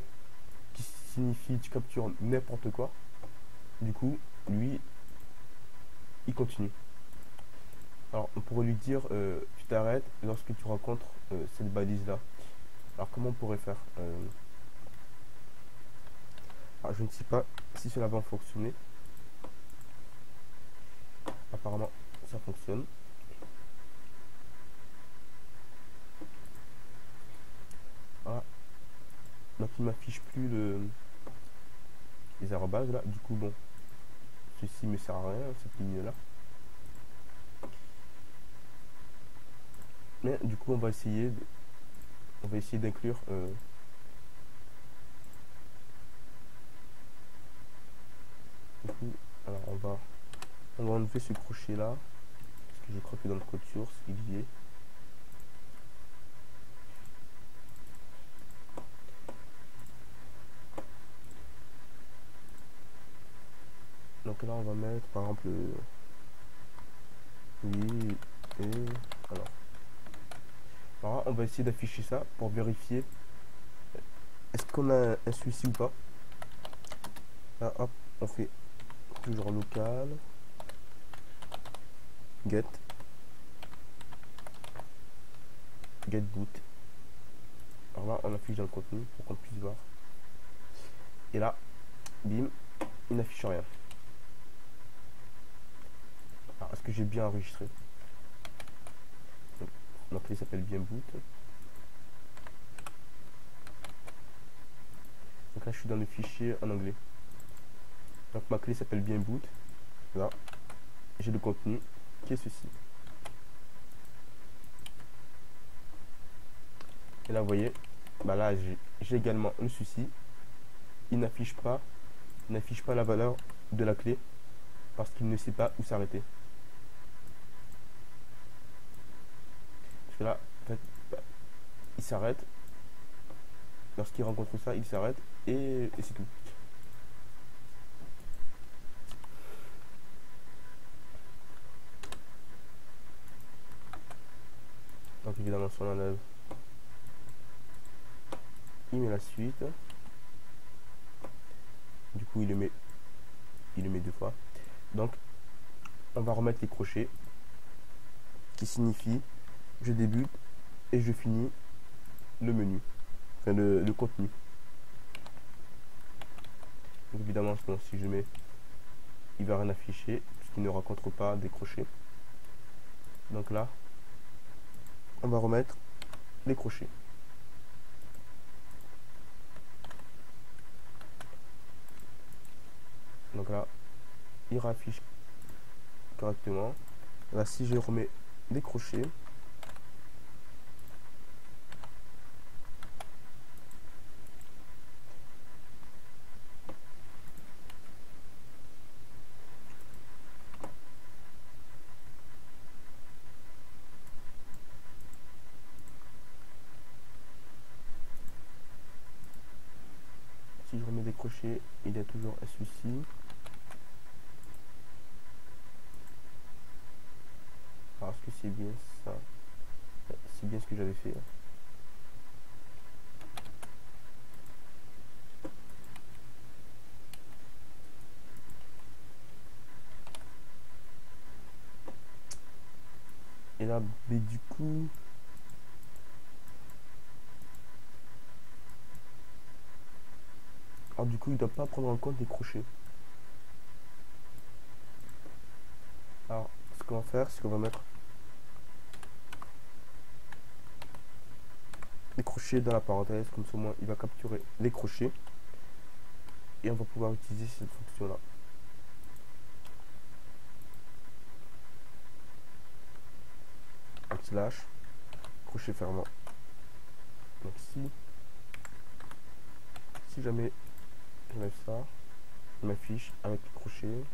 qui signifie tu captures n'importe quoi, du coup lui il continue. Alors on pourrait lui dire tu t'arrêtes lorsque tu rencontres cette balise là. Alors comment on pourrait faire alors, je ne sais pas si cela va fonctionner. Apparemment ça fonctionne. Voilà. Donc il m'affiche plus les arrobases là. Du coup bon, ceci me sert à rien, cette ligne là. Mais du coup on va essayer on va essayer d'inclure du coup, alors on va enlever ce crochet là parce que je crois que dans le code source il y est. Donc là on va mettre par exemple oui et alors là, on va essayer d'afficher ça pour vérifier est-ce qu'on a un souci ou pas. Là hop, on fait toujours local get boot. Alors là on affiche dans le contenu pour qu'on puisse voir. Et là, bim, il n'affiche rien. Alors est-ce que j'ai bien enregistré? Donc, ma clé s'appelle bien boot. Donc là je suis dans le fichier en anglais. Donc ma clé s'appelle bien boot. Là, j'ai le contenu qui est ceci. Et là vous voyez, bah là j'ai également un souci. Il n'affiche pas la valeur de la clé parce qu'il ne sait pas où s'arrêter. Parce que là, en fait, bah, il s'arrête. Lorsqu'il rencontre ça, il s'arrête et c'est tout. Donc évidemment, si on enlève, il met la suite. Du coup, il le met deux fois. Donc, on va remettre les crochets qui signifie je débute et je finis le menu, enfin le contenu. Donc évidemment, bon, si je mets, il va rien afficher puisqu'il ne rencontre pas des crochets. Donc là, on va remettre les crochets. Donc là, il raffiche correctement. Là, si je remets des crochets, si je remets des crochets, il y a toujours un souci. Alors, est-ce que c'est bien ça? C'est bien ce que j'avais fait. Et là, mais du coup, alors du coup, il ne doit pas prendre en compte les crochets. Alors, ce qu'on va faire, c'est qu'on va mettre les crochets dans la parenthèse, comme ça au moins il va capturer les crochets et on va pouvoir utiliser cette fonction là. Slash crochet fermant. Donc si jamais j'enlève ça, il m'affiche avec les crochets.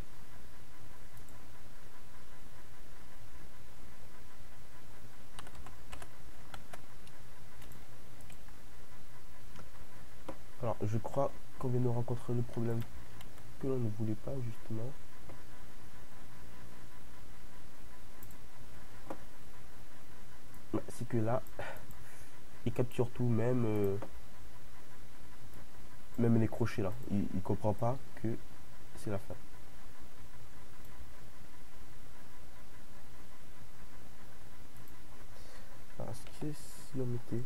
Alors je crois qu'on vient de rencontrer le problème que l'on ne voulait pas justement. C'est que là, il capture tout, même les crochets là. Il comprend pas que c'est la fin. Alors, est-ce que si on mettait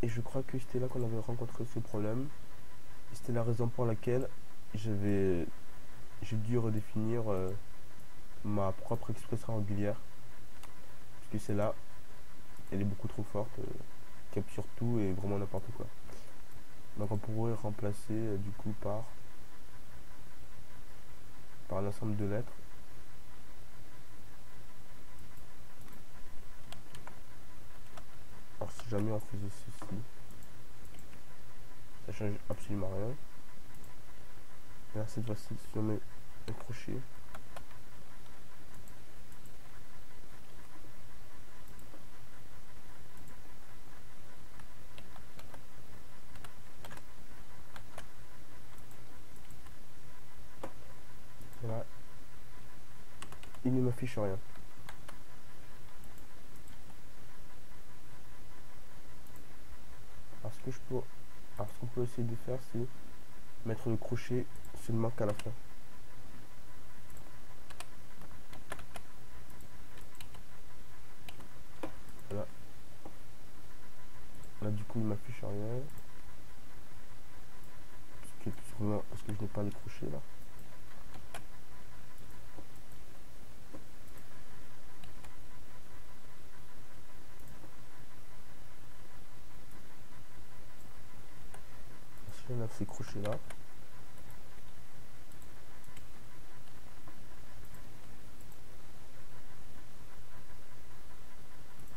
et je crois que c'était là qu'on avait rencontré ce problème. C'était la raison pour laquelle j'ai dû redéfinir ma propre expression régulière. Parce que celle-là, elle est beaucoup trop forte. capture tout et vraiment n'importe quoi. Donc on pourrait remplacer du coup par un ensemble de lettres. Alors si jamais on faisait ceci, ça change absolument rien. Et là cette fois-ci, si on met un crochet, et là, il ne m'affiche rien. Alors ce qu'on peut essayer de faire, c'est mettre le crochet seulement qu'à la fin. Voilà. Là du coup il m'affiche rien. Parce que je n'ai pas les crochets là. Si on a ces crochets là.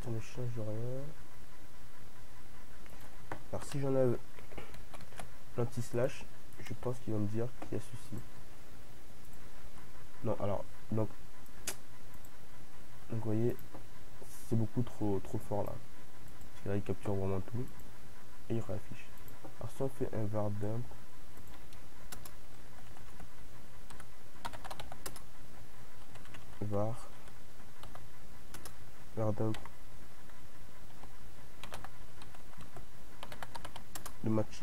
Ça ne change rien. Alors si j'enlève l'anti-slash, je pense qu'il va me dire qu'il y a ceci. Non, alors, donc vous voyez, c'est beaucoup trop fort là. Parce que là, il capture vraiment tout. Et il réaffiche. Alors si on fait un var dump, var dump de matches.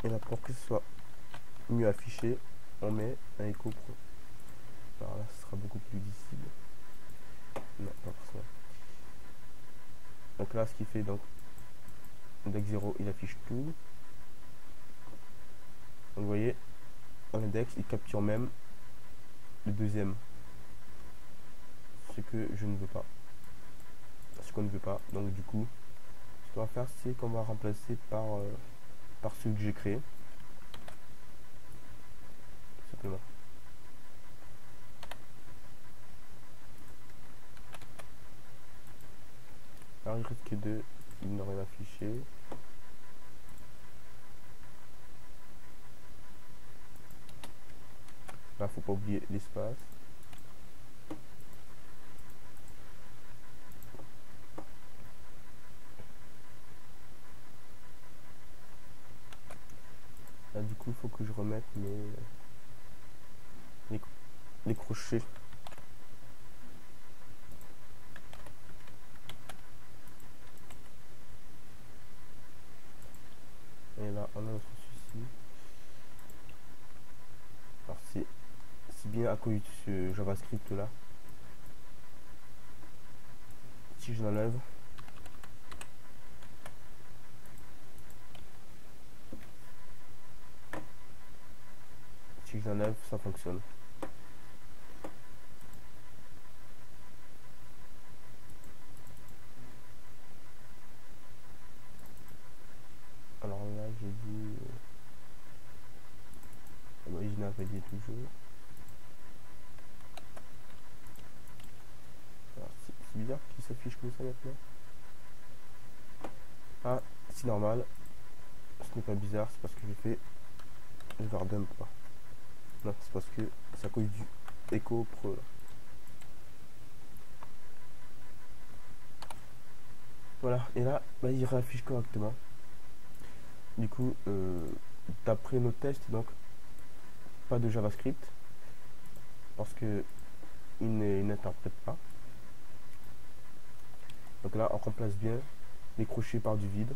Et là, pour que ce soit mieux affiché, on met un écho pro. Alors là, ce sera beaucoup plus lisible. Non, pas forcément. Donc là, ce qui fait donc index 0, il affiche tout. Donc vous voyez, en index, il capture même le deuxième. Ce que je ne veux pas. Ce qu'on ne veut pas. Donc du coup, ce qu'on va faire, c'est qu'on va remplacer par celui que j'ai créé. Tout simplement. Alors il risque de ne rien afficher. Là, faut pas oublier l'espace. Là, du coup, il faut que je remette les crochets. Et là, on a notre souci. Alors, c'est bien à cause de ce JavaScript là. Si je l'enlève, ça fonctionne. Alors là, j'ai dit original validé toujours. C'est bizarre qu'il s'affiche comme ça maintenant. Ah, c'est normal. Ce n'est pas bizarre, c'est parce que j'ai fait le var dump. Non, c'est parce que ça cause du écho pro. Voilà, et là, bah, il réaffiche correctement. Du coup, d'après nos tests, donc, pas de JavaScript, parce que il n'interprète pas. Donc là, on remplace bien les crochets par du vide.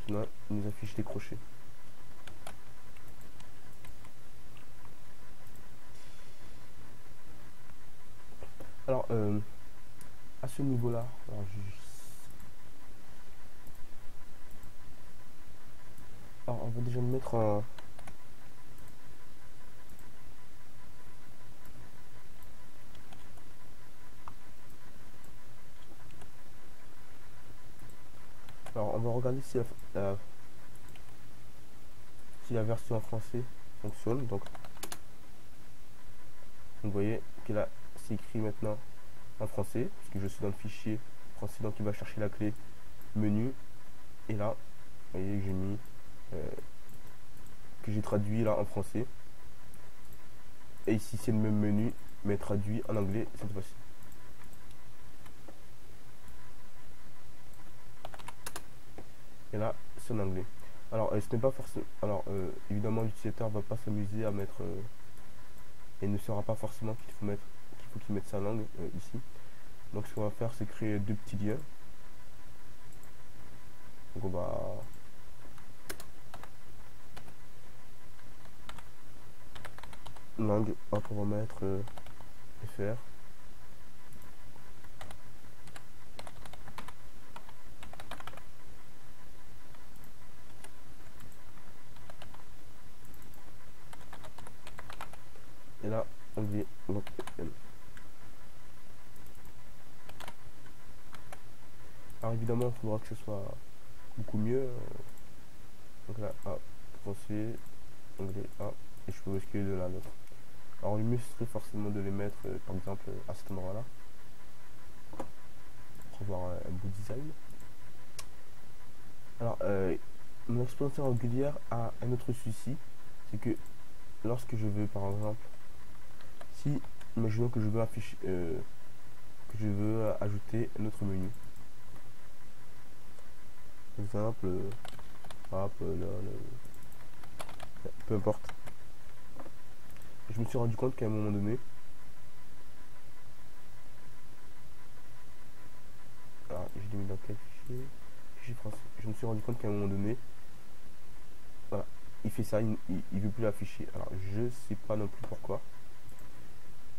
Sinon, il nous affiche les crochets. Alors, à ce niveau-là, alors, on va déjà le mettre en... va regarder si si la version en français fonctionne. Donc vous voyez que là c'est écrit maintenant en français, parce que je suis dans le fichier français, donc il va chercher la clé menu. Et là, vous voyez que j'ai mis que j'ai traduit là en français. Et ici c'est le même menu, mais traduit en anglais cette fois-ci. Et là, c'est en anglais. Alors, ce n'est pas forcément. Alors, évidemment, l'utilisateur va pas s'amuser à mettre et ne saura pas forcément qu'il faut qu'il mette sa langue ici. Donc, ce qu'on va faire, c'est créer deux petits liens. Donc, on va langue. Hop, on va mettre FR. Et là, on dit donc alors évidemment, il faudra que ce soit beaucoup mieux. Donc là, A, français, anglais, A, et je peux basculer de l'un à l'autre. Alors le mieux serait forcément de les mettre, par exemple, à cet endroit-là, pour avoir un beau design. Alors, mon exposition régulière a un autre souci, c'est que lorsque je veux, par exemple, si, imaginons que je veux afficher, que je veux ajouter un autre menu. Par exemple, hop, peu importe. Je me suis rendu compte qu'à un moment donné, alors je l'ai mis dans quel fichier? Fichier français. Je me suis rendu compte qu'à un moment donné, voilà, il fait ça, il veut plus l'afficher. Alors je sais pas non plus pourquoi,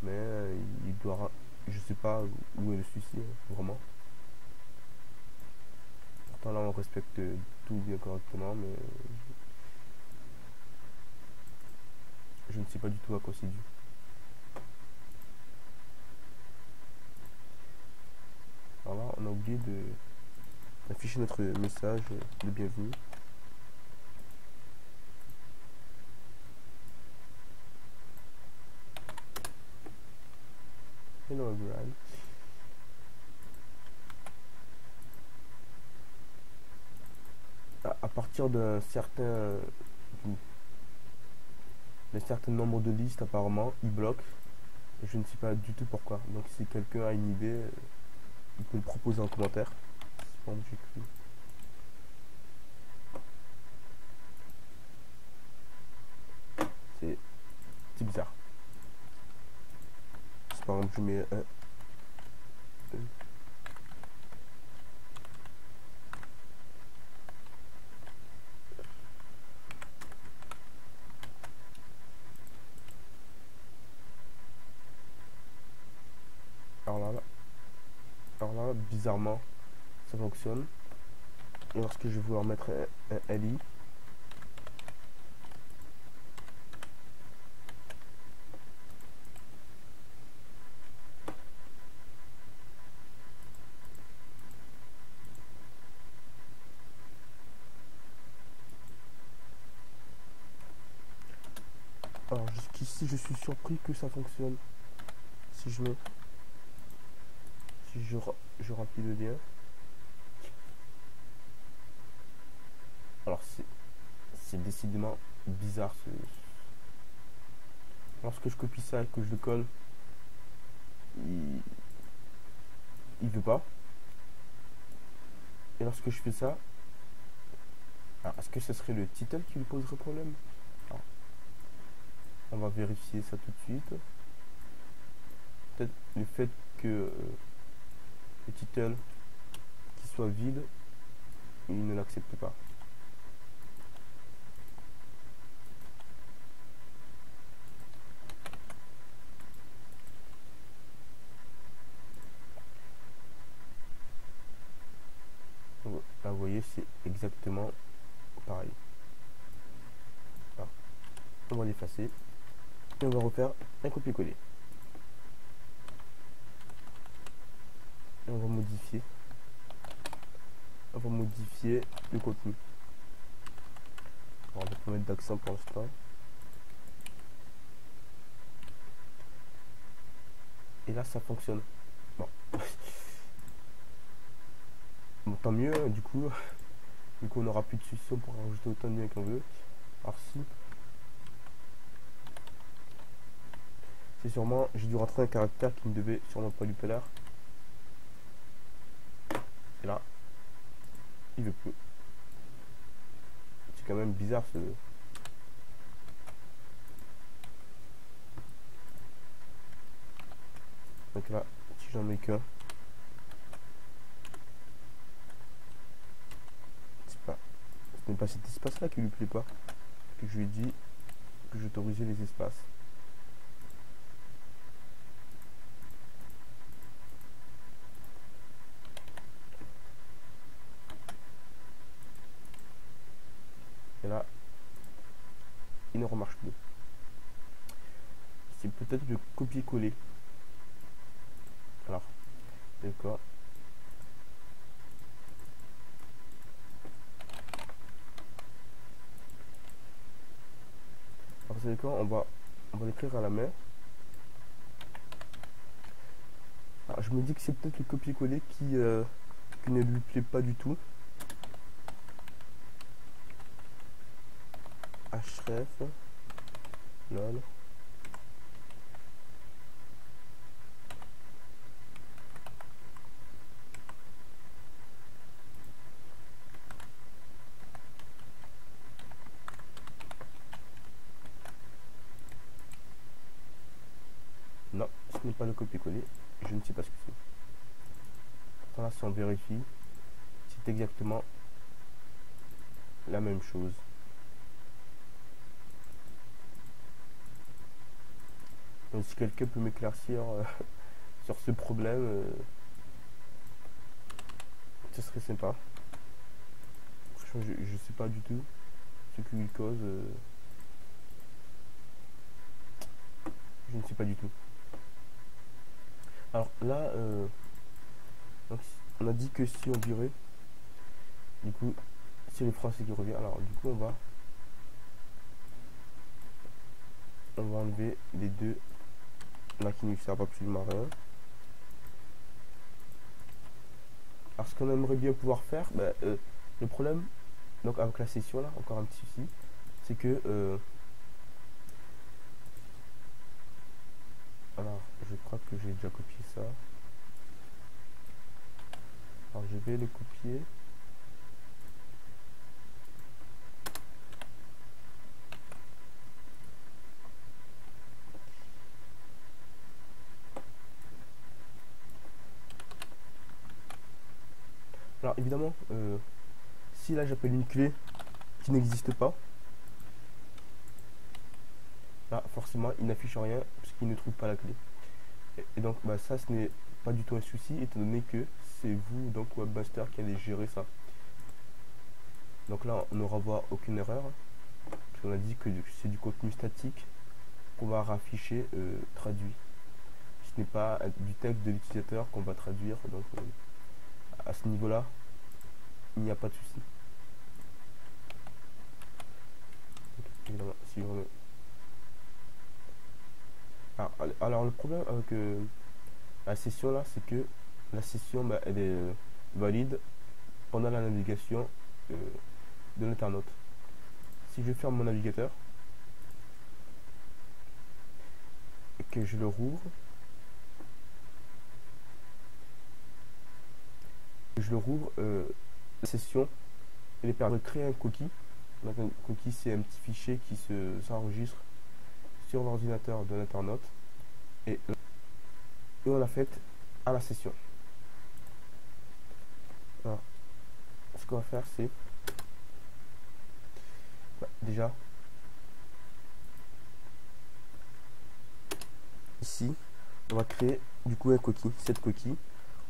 mais il doit, je sais pas où est le souci vraiment. Pourtant là on respecte tout bien correctement, mais je ne sais pas du tout à quoi c'est dû. Alors là on a oublié d'afficher notre message de bienvenue. Hello everyone. À partir d'un certain nombre de listes, apparemment il bloque. Je ne sais pas du tout pourquoi. Donc si quelqu'un a une idée, il peut le proposer en commentaire. C'est bizarre. Si par exemple je mets un. Alors là, bizarrement, ça fonctionne. Et lorsque je veux en mettre un LI, alors jusqu'ici je suis surpris que ça fonctionne. Si je mets, si je remplis le lien, alors c'est décidément bizarre. Lorsque je copie ça et que je le colle, il veut pas. Et lorsque je fais ça, est-ce que ce serait le title qui lui poserait problème? Alors, on va vérifier ça tout de suite. Peut-être le fait que le title qui soit vide, il ne l'accepte pas. Là, vous voyez, c'est exactement pareil. Alors, on va l'effacer et on va refaire un copier-coller. Et on va modifier. on va modifier le contenu. Alors, on va pas mettre d'accent pour l'instant. Et là, ça fonctionne. Bon. Bon, tant mieux, hein, du coup, on n'aura plus de soucis pour rajouter autant de liens qu'on veut. Alors si, c'est sûrement, j'ai dû rentrer un caractère qui ne devait sûrement pas lui plaire. Et là, il veut plus. C'est quand même bizarre ce... Donc là, si j'en mets qu'un, ce n'est pas cet espace là qui lui plaît pas. Que je lui ai dit que j'autorisais les espaces. Et là, il ne remarche plus. C'est peut-être le copier-coller. Alors, d'accord. Alors, c'est d'accord, on va l'écrire à la main. Alors, je me dis que c'est peut-être le copier-coller qui ne lui plaît pas du tout. Href, lol. Non, ce n'est pas le copier-coller. Je ne sais pas ce que c'est. Pourtant là, si on vérifie, c'est exactement la même chose. Donc si quelqu'un peut m'éclaircir sur ce problème, ce serait sympa. Franchement, je sais pas du tout ce qui lui cause. Je ne sais pas du tout. Alors là, donc, on a dit que si on virait, du coup, c'est le français qui revient. Alors du coup, on va enlever les deux là qui ne servent absolument à rien. Alors ce qu'on aimerait bien pouvoir faire, le problème, donc avec la session là, encore un petit souci, c'est que alors je crois que j'ai déjà copié ça. Alors je vais le copier. Alors évidemment, si là j'appelle une clé qui n'existe pas, là forcément il n'affiche rien parce qu'il ne trouve pas la clé. Et donc ça ce n'est pas du tout un souci étant donné que c'est vous donc Webmaster qui allez gérer ça. Donc là on n'aura voir aucune erreur parce qu'on a dit que c'est du contenu statique qu'on va afficher traduit. Ce n'est pas du texte de l'utilisateur qu'on va traduire, donc à ce niveau là il n'y a pas de souci. Évidemment, si on... alors le problème avec la session là, c'est que la session elle est valide pendant la navigation de l'internaute. Si je ferme mon navigateur et que je le rouvre, la session elle permet de créer un cookie. Donc un cookie c'est un petit fichier qui s'enregistre sur l'ordinateur de l'internaute et on l'affecte à la session. Alors, ce qu'on va faire c'est déjà ici on va créer du coup un cookie. Cette cookie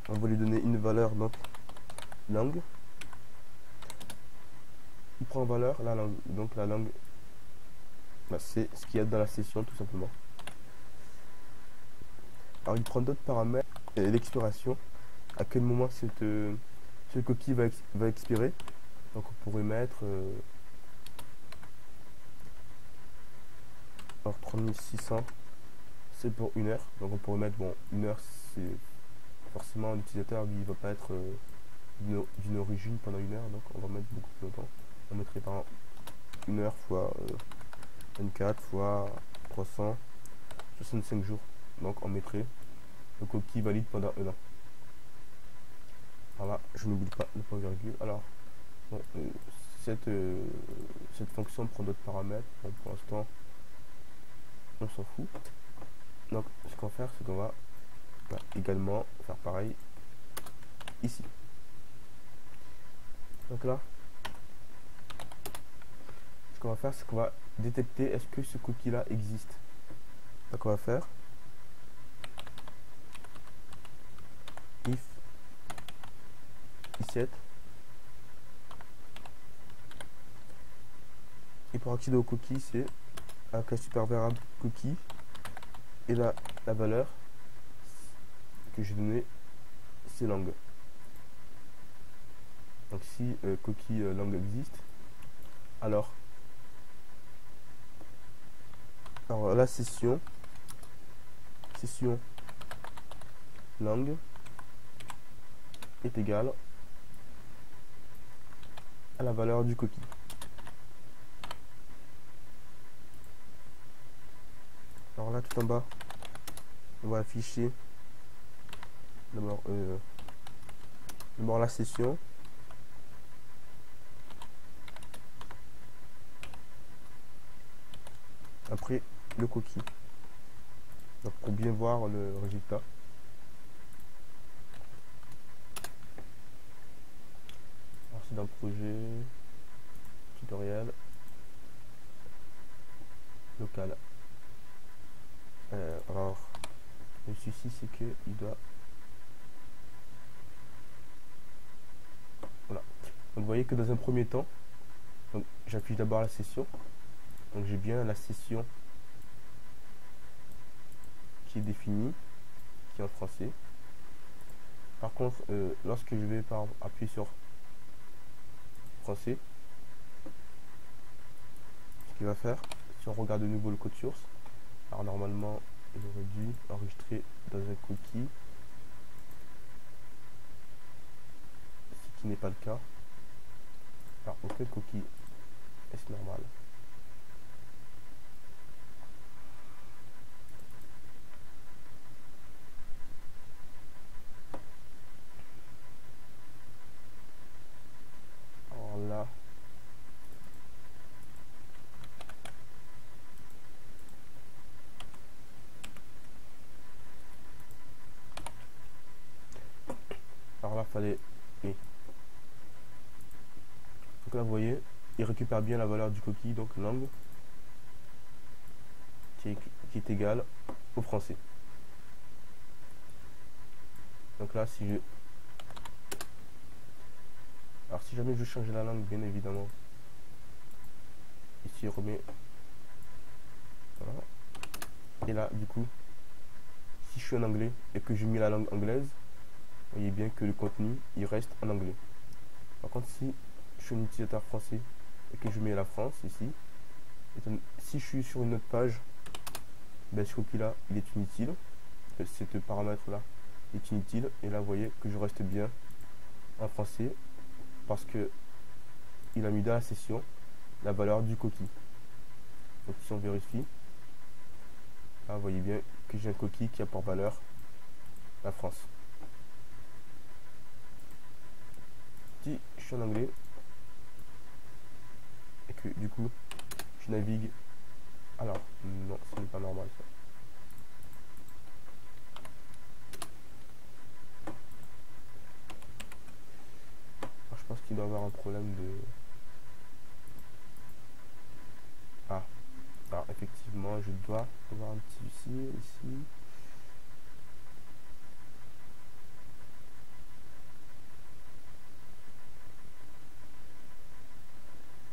on va lui donner une valeur donc langue. Il prend en valeur la langue, donc la langue c'est ce qu'il y a dans la session tout simplement. Alors il prend d'autres paramètres, l'expiration, à quel moment ce coquille va expirer. Donc on pourrait mettre alors 3600, c'est pour 1 heure. Donc on pourrait mettre, bon, 1 heure, c'est forcément l'utilisateur lui il va pas être d'une origine pendant 1 heure, donc on va mettre beaucoup plus longtemps. On mettrait par 1 heure fois 24 fois 300, 65 jours. Donc on mettrait le coquille valide pendant 1 an. Voilà, je n'oublie pas le point virgule. Alors, bon, cette fonction prend d'autres paramètres. Bon, pour l'instant, on s'en fout. Donc, ce qu'on va faire, c'est qu'on va également faire pareil ici. Donc là, ce qu'on va faire, c'est qu'on va détecter est-ce que ce cookie là existe. Donc on va faire if set, et pour accéder au cookie, c'est un classe super variable cookie et la valeur que j'ai donnée, c'est lang. Donc si cookie lang existe, alors la session lang est égale à la valeur du cookie. Alors là, tout en bas, on va afficher d'abord la session, après le cookie. Donc pour bien voir le résultat. Alors c'est dans le projet tutoriel local. Alors le souci c'est que il doit, voilà. Donc vous voyez que dans un premier temps, j'appuie d'abord la session. Donc j'ai bien la session qui est définie, qui est en français. Par contre, lorsque je vais appuyer sur français, ce qu'il va faire, si on regarde de nouveau le code source, alors normalement il aurait dû enregistrer dans un cookie, ce qui n'est pas le cas. Alors auquel cookie est-ce normal? Alors là, fallait et. Donc là vous voyez, il récupère bien la valeur du cookie, donc lang qui est égal au français. Donc là si je, alors si jamais je veux changer la langue, bien évidemment, ici remet, voilà. Et là du coup, si je suis en anglais et que je mets la langue anglaise, vous voyez bien que le contenu il reste en anglais. Par contre si je suis un utilisateur français et que je mets la France ici, si je suis sur une autre page, ben, ce cookie là il est inutile, ce paramètre là est inutile, et là vous voyez que je reste bien en français parce que il a mis dans la session la valeur du cookie. Donc si on vérifie, là vous voyez bien que j'ai un cookie qui a pour valeur la France. Si je suis en anglais et que du coup je navigue, alors non, ce n'est pas normal ça. Alors, je pense qu'il doit y avoir un problème de, alors effectivement je dois avoir un petit souci ici.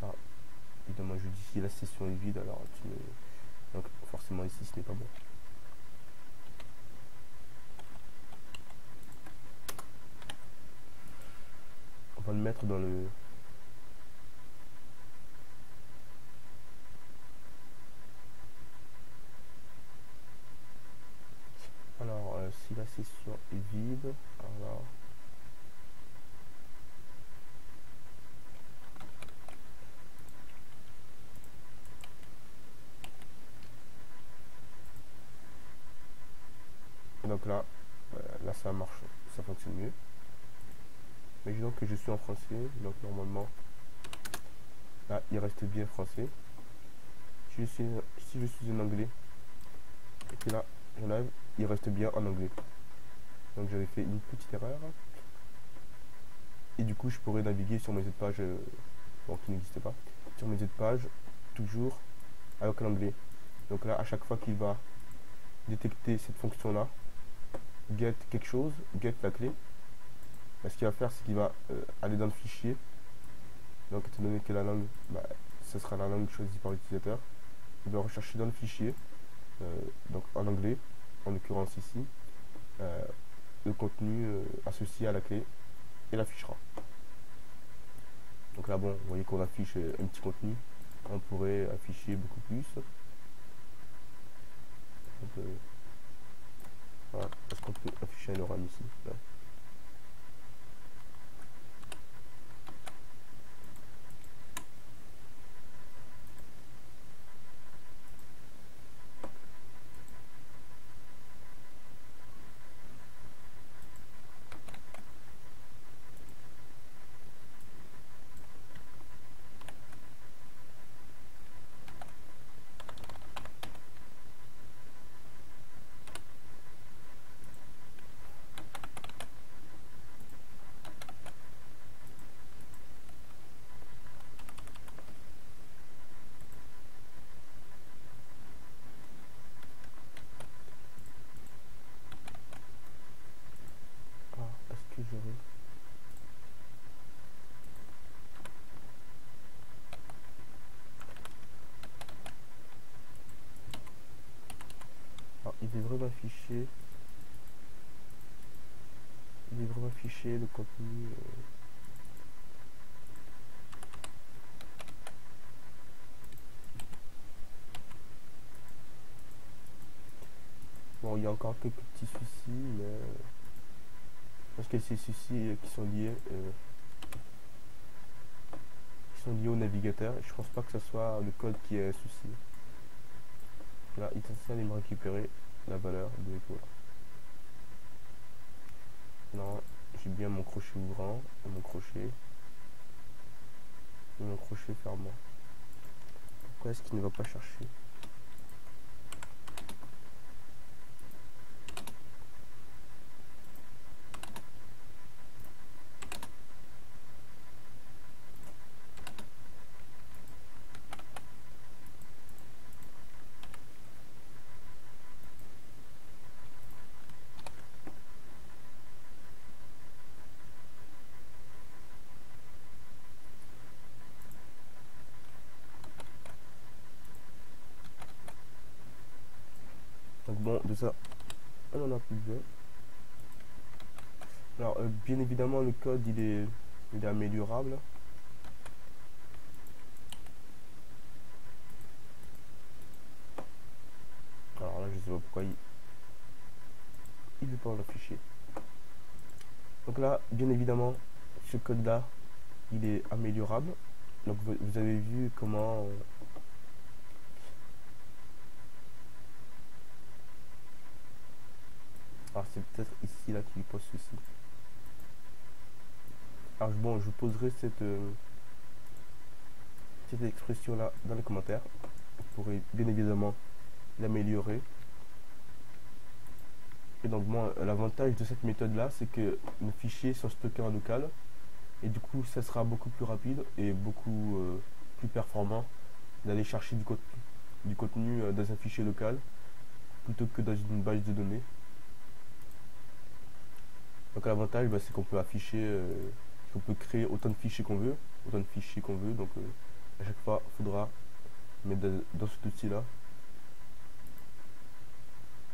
Alors évidemment je dis si la session est vide, alors donc forcément ici ce n'est pas bon. mettre dans le... Alors, si la session est vide, alors... Donc là, là ça marche, ça fonctionne mieux. Imaginons que je suis en français, donc normalement, là il reste bien français. Si je suis en anglais, et que là j'enlève, il reste bien en anglais. Donc j'avais fait une petite erreur. Et du coup je pourrais naviguer sur mes autres pages, bon, qui n'existent pas, sur mes autres pages, toujours avec l'anglais. Donc là à chaque fois qu'il va détecter cette fonction là, get quelque chose, get la clé, bah, ce qu'il va faire c'est qu'il va aller dans le fichier. Donc étant donné que la langue, bah, ce sera la langue choisie par l'utilisateur, il va rechercher dans le fichier, donc en anglais, en l'occurrence ici, le contenu associé à la clé et l'affichera. Donc là bon, vous voyez qu'on affiche un petit contenu, on pourrait afficher beaucoup plus. Voilà. Est-ce qu'on peut afficher un oracle ici? Là. Ah, est-ce que j'aurais... Ah, il devrait m'afficher... Il devrait m'afficher le contenu... Bon, il y a encore quelques petits soucis, mais... je pense que c'est ces soucis qui sont liés au navigateur. Je pense pas que ce soit le code qui est un souci. Là, il est censé aller me récupérer la valeur de l'écho. Non, j'ai bien mon crochet ouvrant, mon crochet et mon crochet fermant. Pourquoi est-ce qu'il ne va pas chercher? Donc bon, de ça, on en a plus besoin. Alors, bien évidemment, le code, il est améliorable. Alors là, je sais pas pourquoi il veut pas l'afficher. Donc là, bien évidemment, ce code-là, il est améliorable. Donc vous avez vu comment... alors c'est peut-être ici là qui lui pose souci. Alors bon, je vous poserai cette expression là dans les commentaires. Vous pourrez bien évidemment l'améliorer. Et donc moi, l'avantage de cette méthode là, c'est que nos fichiers sont stockés en local. Et du coup, ça sera beaucoup plus rapide et beaucoup plus performant d'aller chercher du contenu dans un fichier local plutôt que dans une base de données. Donc l'avantage, bah, c'est qu'on peut afficher, qu'on peut créer autant de fichiers qu'on veut, Donc à chaque fois, il faudra mettre dans cet outil-là.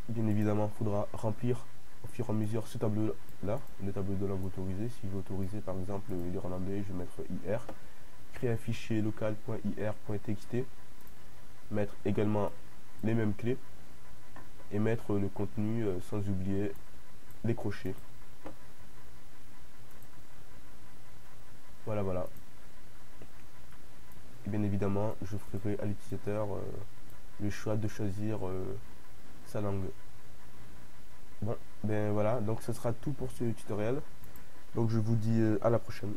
Bien évidemment, il faudra remplir au fur et à mesure ce tableau là, le tableau de langue autorisée. Si je veux autoriser par exemple l'irlandais, je vais mettre IR, créer un fichier local.ir.txt, mettre également les mêmes clés et mettre le contenu sans oublier les crochets. Voilà, voilà. Et bien évidemment, je ferai à l'utilisateur le choix de choisir sa langue. Bon, ben voilà, donc ce sera tout pour ce tutoriel. Donc je vous dis à la prochaine.